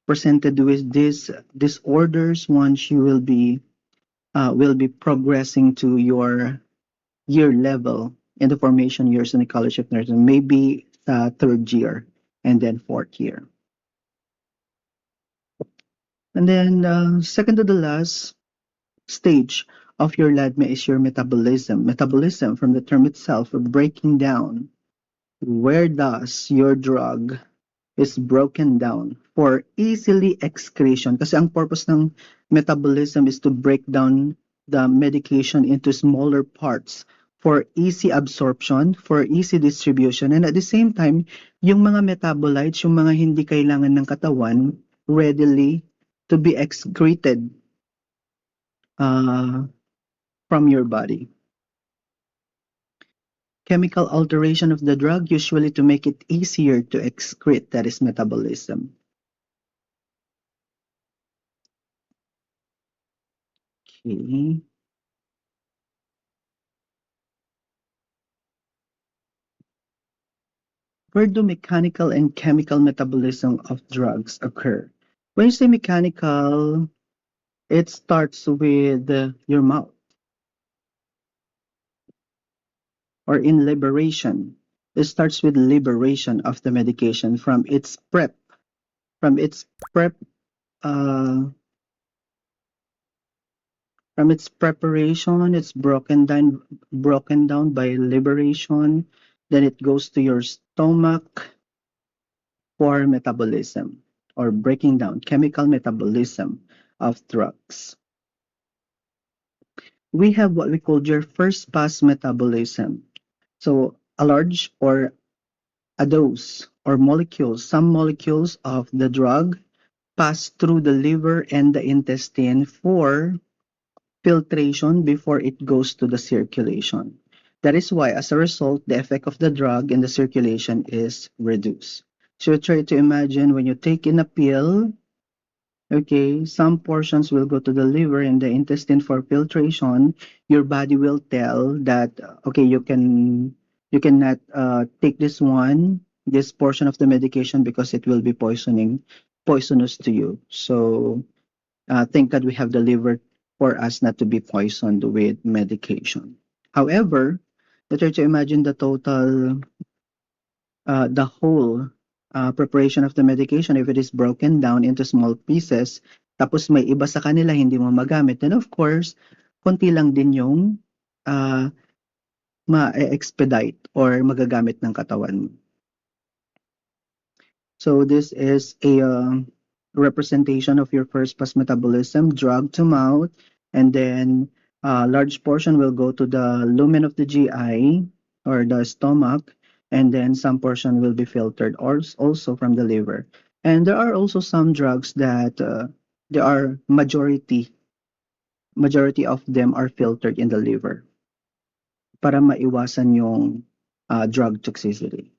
presented with these disorders once you will be progressing to your year level in the formation years in the College of Nursing, maybe third year and then fourth year. And then second to the last stage of your LADME is your metabolism. Metabolism from the term itself, breaking down. Where does your drug is broken down for easily excretion? Kasi ang purpose ng metabolism is to break down the medication into smaller parts for easy absorption, for easy distribution, and at the same time, yung mga metabolites, yung mga hindi kailangan ng katawan, readily to be excreted from your body. Chemical alteration of the drug, usually to make it easier to excrete, that is metabolism. Okay. Where do mechanical and chemical metabolism of drugs occur? When you say mechanical, it starts with your mouth or in liberation. It starts with liberation of the medication from its preparation. It's broken down by liberation. Then it goes to your stomach for metabolism or breaking down, chemical metabolism of drugs. We have what we call your first pass metabolism. So a large or a dose or molecules, some molecules of the drug pass through the liver and the intestine for filtration before it goes to the circulation. That is why, as a result, the effect of the drug in the circulation is reduced. So try to imagine when you take in a pill, okay, some portions will go to the liver and the intestine for filtration. Your body will tell that okay, you cannot take this portion of the medication because it will be poisonous to you. So thank God we have the liver for us not to be poisoned with medication. However, try to imagine the whole preparation of the medication if it is broken down into small pieces, tapos may iba sa kanila hindi mo magamit, then of course, konti lang din yung uh, ma-expedite or magagamit ng katawan mo. So this is a representation of your first pass metabolism, drug to mouth, and then a large portion will go to the lumen of the GI or the stomach, and then some portion will be filtered also from the liver. And there are also some drugs that there are majority of them are filtered in the liver para maiwasan yung drug toxicity.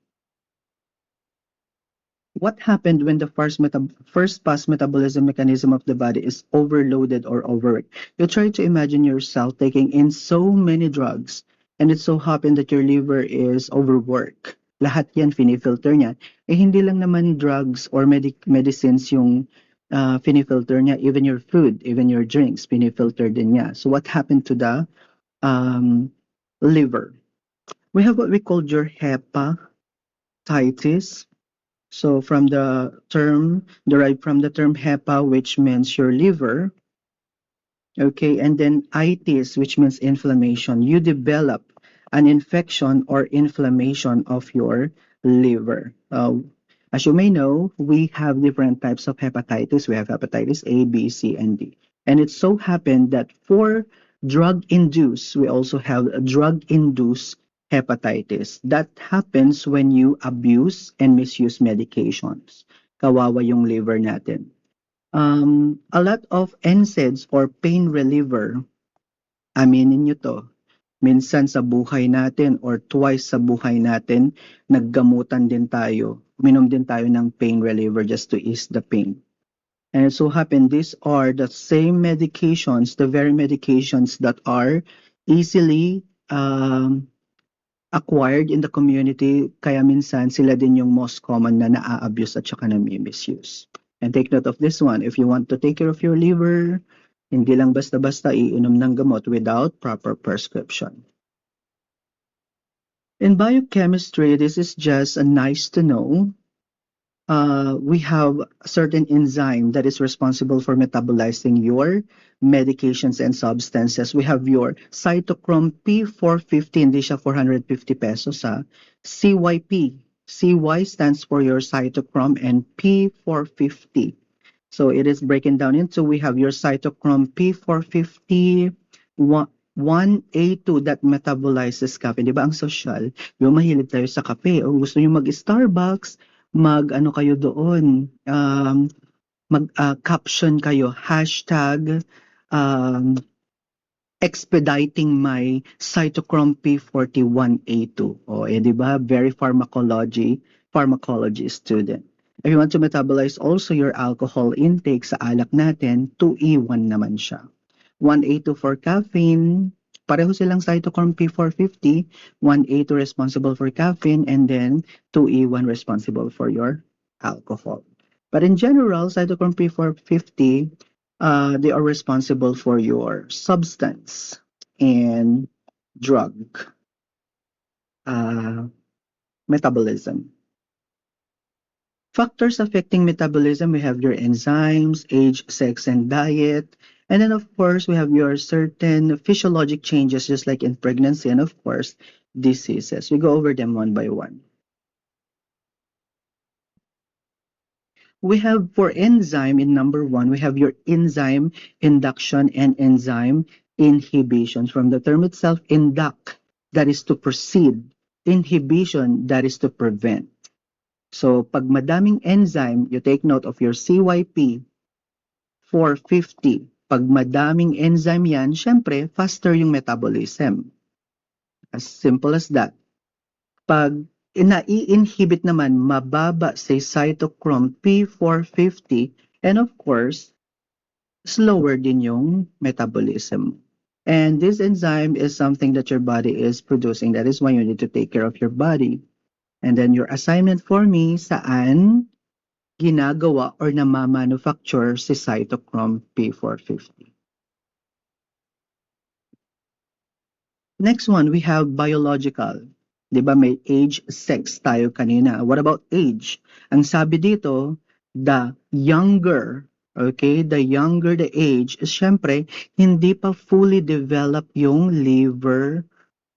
What happened when the first pass metabolism mechanism of the body is overloaded or overworked? You try to imagine yourself taking in so many drugs and it so happened that your liver is overworked. Lahat yan finifilter niya. Eh hindi lang naman drugs or medicines yung finifilter niya, even your food, even your drinks, finifilter din niya. So what happened to the liver? We have what we call your hepatitis. So from the term, derived from the term hepa, which means your liver, okay, and then itis, which means inflammation. You develop an infection or inflammation of your liver. As you may know, we have different types of hepatitis. We have hepatitis A, B, C, and D. And it so happened that for drug-induced, we also have drug-induced hepatitis. That happens when you abuse and misuse medications. Kawawa yung liver natin. A lot of NSAIDs or pain reliever, aminin nyo to, minsan sa buhay natin or twice sa buhay natin, naggamutan din tayo. Minom din tayo ng pain reliever just to ease the pain. And it so happened these are the same medications, the very medications that are easily acquired in the community, kaya minsan sila din yung most common na naa-abuse at saka na-misuse. And take note of this one, if you want to take care of your liver, hindi lang basta-basta iinom ng gamot without proper prescription. In biochemistry, this is just a nice to know. We have a certain enzyme that is responsible for metabolizing your medications and substances. We have your cytochrome P450, hindi siya 450 pesos ha. CYP. CY stands for your cytochrome and P450. So it is breaking down into, we have your cytochrome P450, 1A2 that metabolizes caffeine. Di ba ang social? Yung mahilig tayo sa kape o gusto nyo mag-Starbucks, mag-ano kayo doon, mag-caption kayo, hashtag expediting my cytochrome P41A2. O, di ba? Very pharmacology student. If you want to metabolize also your alcohol intake sa alak natin, 2E1 naman siya. 1A2 for caffeine, pareho silang cytochrome P450, 1A2 responsible for caffeine, and then 2E1 responsible for your alcohol. But in general, cytochrome P450, they are responsible for your substance and drug metabolism. Factors affecting metabolism, we have your enzymes, age, sex, and diet. And then, of course, we have your certain physiologic changes, just like in pregnancy, and of course, diseases. We go over them one by one. We have for enzyme in number 1, we have your enzyme induction and enzyme inhibition. From the term itself, induct, that is to proceed. Inhibition, that is to prevent. So, pag madaming enzyme, you take note of your CYP 450. Pag madaming enzyme yan, syempre, faster yung metabolism. As simple as that. Pag nai-inhibit naman, mababa si cytochrome P450 and of course, slower din yung metabolism. And this enzyme is something that your body is producing. That is why you need to take care of your body. And then your assignment for me, saan ginagawa or namamanufacture si cytochrome P450. Next one, we have biological. 'Di ba may age, sex tayo kanina. What about age? Ang sabi dito, the younger, okay, the younger the age, syempre, hindi pa fully developed yung liver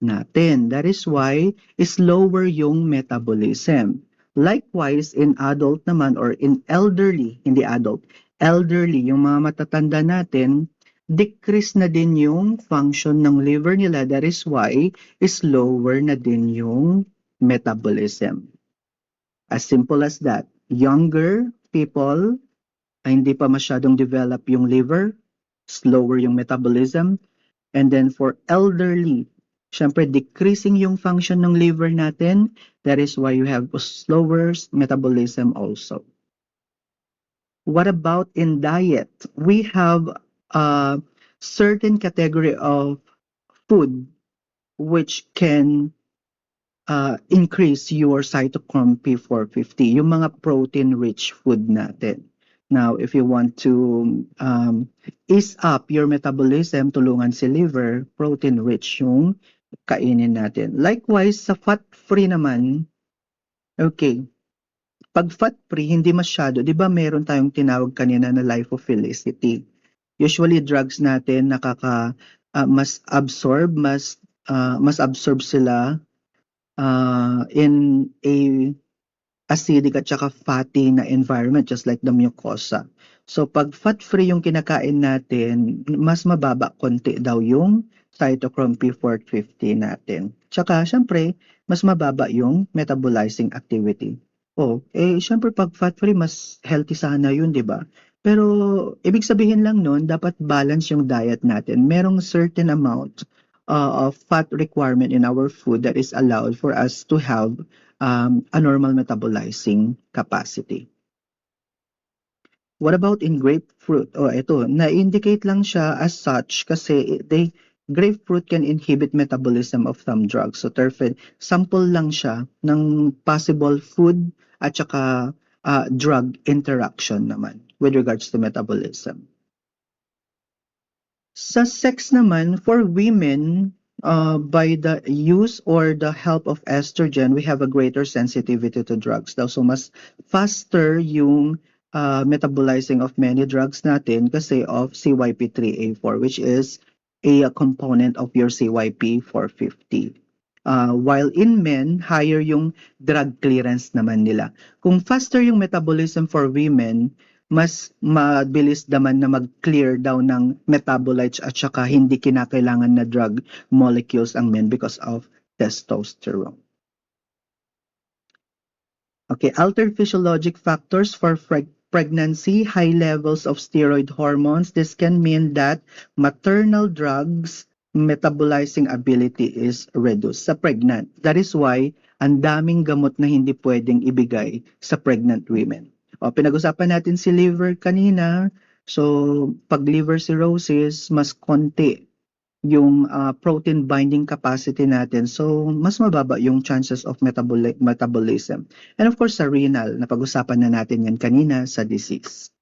natin. That is why slower yung metabolism. Likewise, in adult naman or in elderly, hindi adult, elderly, yung mga matatanda natin, decrease na din yung function ng liver nila. That is why slower na din yung metabolism. As simple as that. Younger people, ay hindi pa masyadong develop yung liver, slower yung metabolism. And then for elderly, syempre decreasing yung function ng liver natin. That is why you have slower metabolism also. What about in diet? We have a certain category of food which can increase your cytochrome P450, yung mga protein-rich food natin. Now, if you want to ease up your metabolism, tulungan si liver, protein-rich yung kainin natin. Likewise, sa fat-free naman, okay, pag fat-free, hindi masyado, di ba meron tayong tinawag kanina na lipophilicity. Usually, drugs natin mas absorb sila in a acidic at saka fatty na environment just like the mucosa. So pag fat-free yung kinakain natin, mas mababa konti daw yung cytochrome P450 natin. Tsaka syempre, mas mababa yung metabolizing activity. Syempre pag fat-free, mas healthy sana yun, di ba? Pero ibig sabihin lang nun, dapat balance yung diet natin. Merong certain amount of fat requirement in our food that is allowed for us to have a normal metabolizing capacity. What about in grapefruit? Ito, na-indicate lang siya as such kasi grapefruit can inhibit metabolism of some drugs. So, sample lang siya ng possible food at saka drug interaction naman with regards to metabolism. Sa sex naman, for women, by the use or the help of estrogen, we have a greater sensitivity to drugs daw. So mas faster yung metabolizing of many drugs natin kasi of CYP3A4, which is a component of your CYP450. While in men, higher yung drug clearance naman nila. Kung faster yung metabolism for women, mas mabilis naman na mag-clear daw ng metabolites at saka hindi kinakailangan na drug molecules ang men because of testosterone. Okay, altered physiologic factors for pregnancy, high levels of steroid hormones. This can mean that maternal drugs metabolizing ability is reduced sa pregnant. That is why ang daming gamot na hindi pwedeng ibigay sa pregnant women. Pinag-usapan natin si liver kanina. So, pag liver cirrhosis, mas konti yung protein binding capacity natin. So, mas mababa yung chances of metabolism. And of course, sa renal, napag-usapan na natin yan kanina sa disease.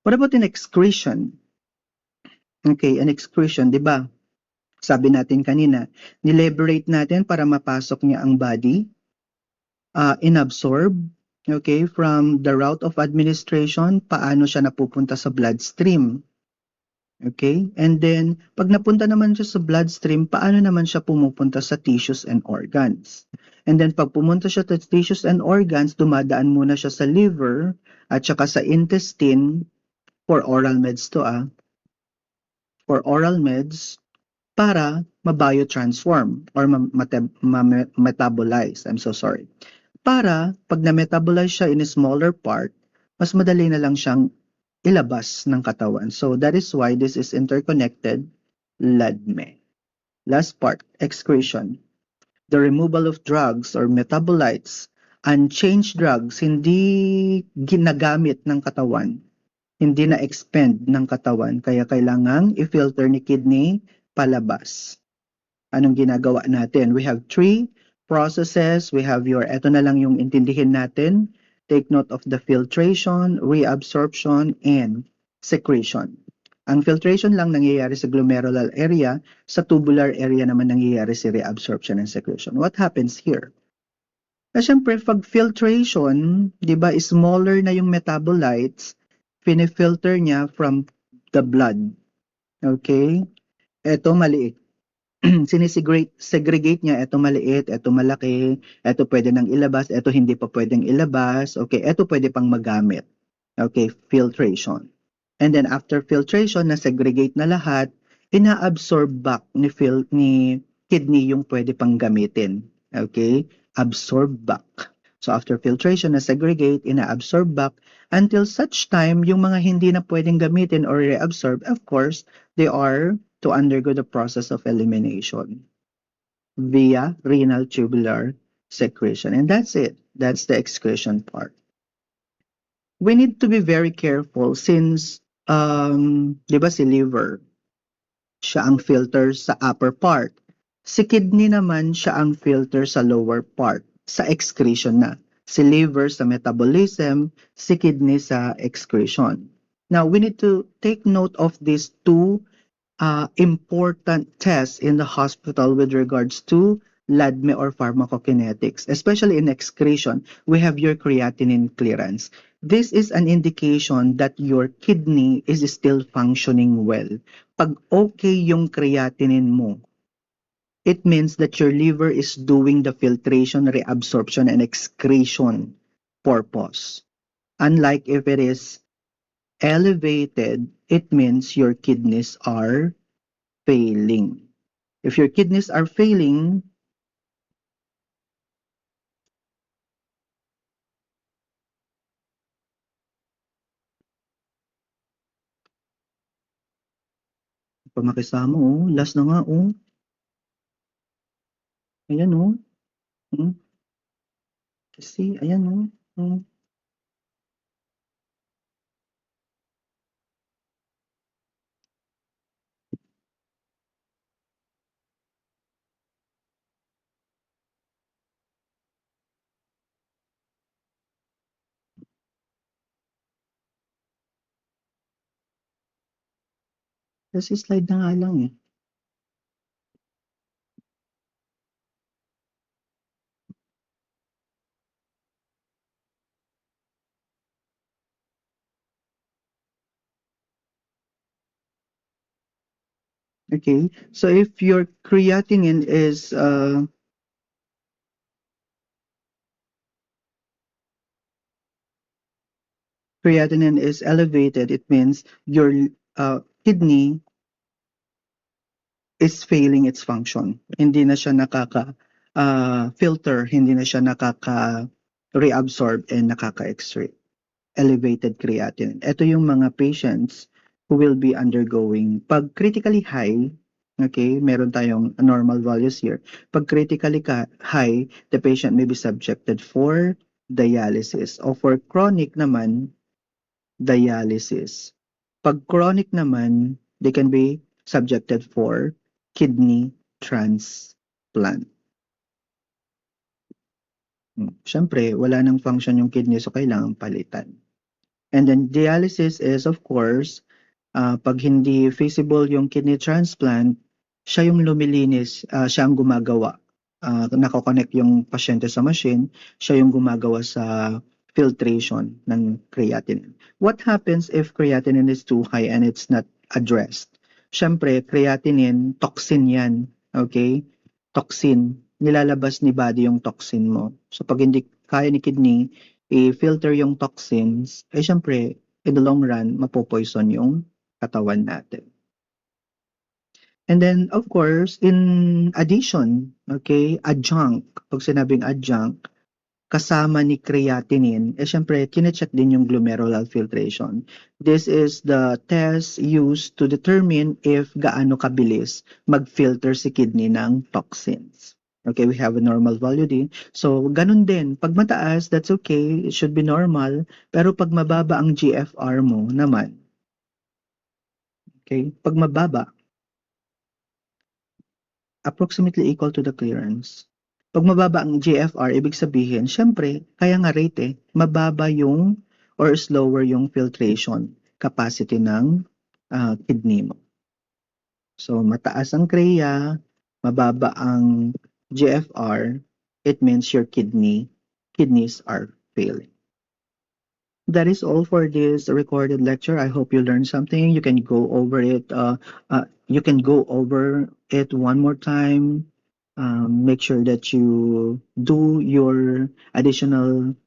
What about in excretion? Okay, an excretion, di ba? Sabi natin kanina, nileberate natin para mapasok niya ang body. Inabsorb, okay, from the route of administration, paano siya napupunta sa bloodstream. Okay? And then, pag napunta naman siya sa bloodstream, paano naman siya pumupunta sa tissues and organs? And then, pag pumunta siya sa tissues and organs, dumadaan muna siya sa liver at saka sa intestine for oral meds for oral meds para ma-biotransform or ma-metabolize. I'm so sorry. Para pag na-metabolize siya in a smaller part, mas madali na lang siyang ilabas ng katawan. So that is why this is interconnected, LADME. Last part, excretion. The removal of drugs or metabolites, unchanged drugs, hindi ginagamit ng katawan, hindi na-expend ng katawan, kaya kailangang i-filter ni kidney palabas. Anong ginagawa natin? We have three processes. We have eto na lang yung intindihin natin. Take note of the filtration, reabsorption, and secretion. Ang filtration lang nangyayari sa glomerular area, sa tubular area naman nangyayari si reabsorption and secretion. What happens here? Siyempre, pag filtration, di ba, smaller na yung metabolites, finifilter niya from the blood. Okay? Ito maliit. Segregate niya, ito maliit, ito malaki, ito pwede nang ilabas, ito hindi pa pwedeng ilabas, okay, ito pwede pang magamit. Okay, filtration. And then after filtration, na-segregate na lahat, ina-absorb back ni kidney yung pwede pang gamitin. Okay, absorb back. So after filtration, na-segregate, ina-absorb back until such time yung mga hindi na pwedeng gamitin or reabsorb, of course, they are to undergo the process of elimination via renal tubular secretion. And that's it. That's the excretion part. We need to be very careful since, di ba si liver, siya ang filter sa upper part. Si kidney naman siya ang filter sa lower part, sa excretion na. Si liver sa metabolism, si kidney sa excretion. Now, we need to take note of these two important tests in the hospital with regards to LADME or pharmacokinetics, especially in excretion. We have your creatinine clearance. This is an indication that your kidney is still functioning well. Pag okay yung creatinine mo, it means that your liver is doing the filtration, reabsorption, and excretion purpose. Unlike if it is elevated, it means your kidneys are failing. If your kidneys are failing, pamakisama last na nga ayan kasi ayan kasi slide na nga lang Okay, so if your creatinine is elevated, it means your kidney is failing its function. Hindi na siya filter, hindi na siya reabsorb and nakaka-excrete. Elevated creatinine. Ito yung mga patients who will be undergoing pag critically high, okay, meron tayong normal values here. Pag critically high, the patient may be subjected for dialysis or for chronic naman, dialysis. Pag chronic naman, they can be subjected for kidney transplant. Siyempre, wala nang function yung kidney so kailangan palitan. And then dialysis is of course, pag hindi feasible yung kidney transplant, siya yung lumilinis, siya ang gumagawa. Nako-connect yung pasyente sa machine, siya yung gumagawa sa filtration ng creatinine. What happens if creatinine is too high and it's not addressed? Siyempre, creatinine, toxin yan. Okay? Toxin. Nilalabas ni body yung toxin mo. So pag hindi kaya ni kidney, i-filter yung toxins, siyempre, in the long run, mapopoison yung katawan natin. And then, of course, in addition, okay, adjunct, pag sinabing adjunct, kasama ni creatinine, syempre kine-check din yung glomerular filtration. This is the test used to determine if gaano kabilis mag-filter si kidney ng toxins. Okay, we have a normal value din. So, ganun din. Pag mataas, that's okay. It should be normal. Pero pag mababa ang GFR mo naman, okay, pag mababa, approximately equal to the clearance. Pag mababa ang GFR, ibig sabihin, syempre, kaya nga rate mababa yung or slower yung filtration capacity ng kidney mo. So, mataas ang CREA, mababa ang GFR, it means your kidneys are failing. That is all for this recorded lecture. I hope you learned something. You can go over it. You can go over it one more time. Make sure that you do your additional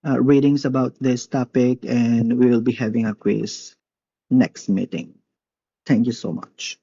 readings about this topic, and we will be having a quiz next meeting. Thank you so much.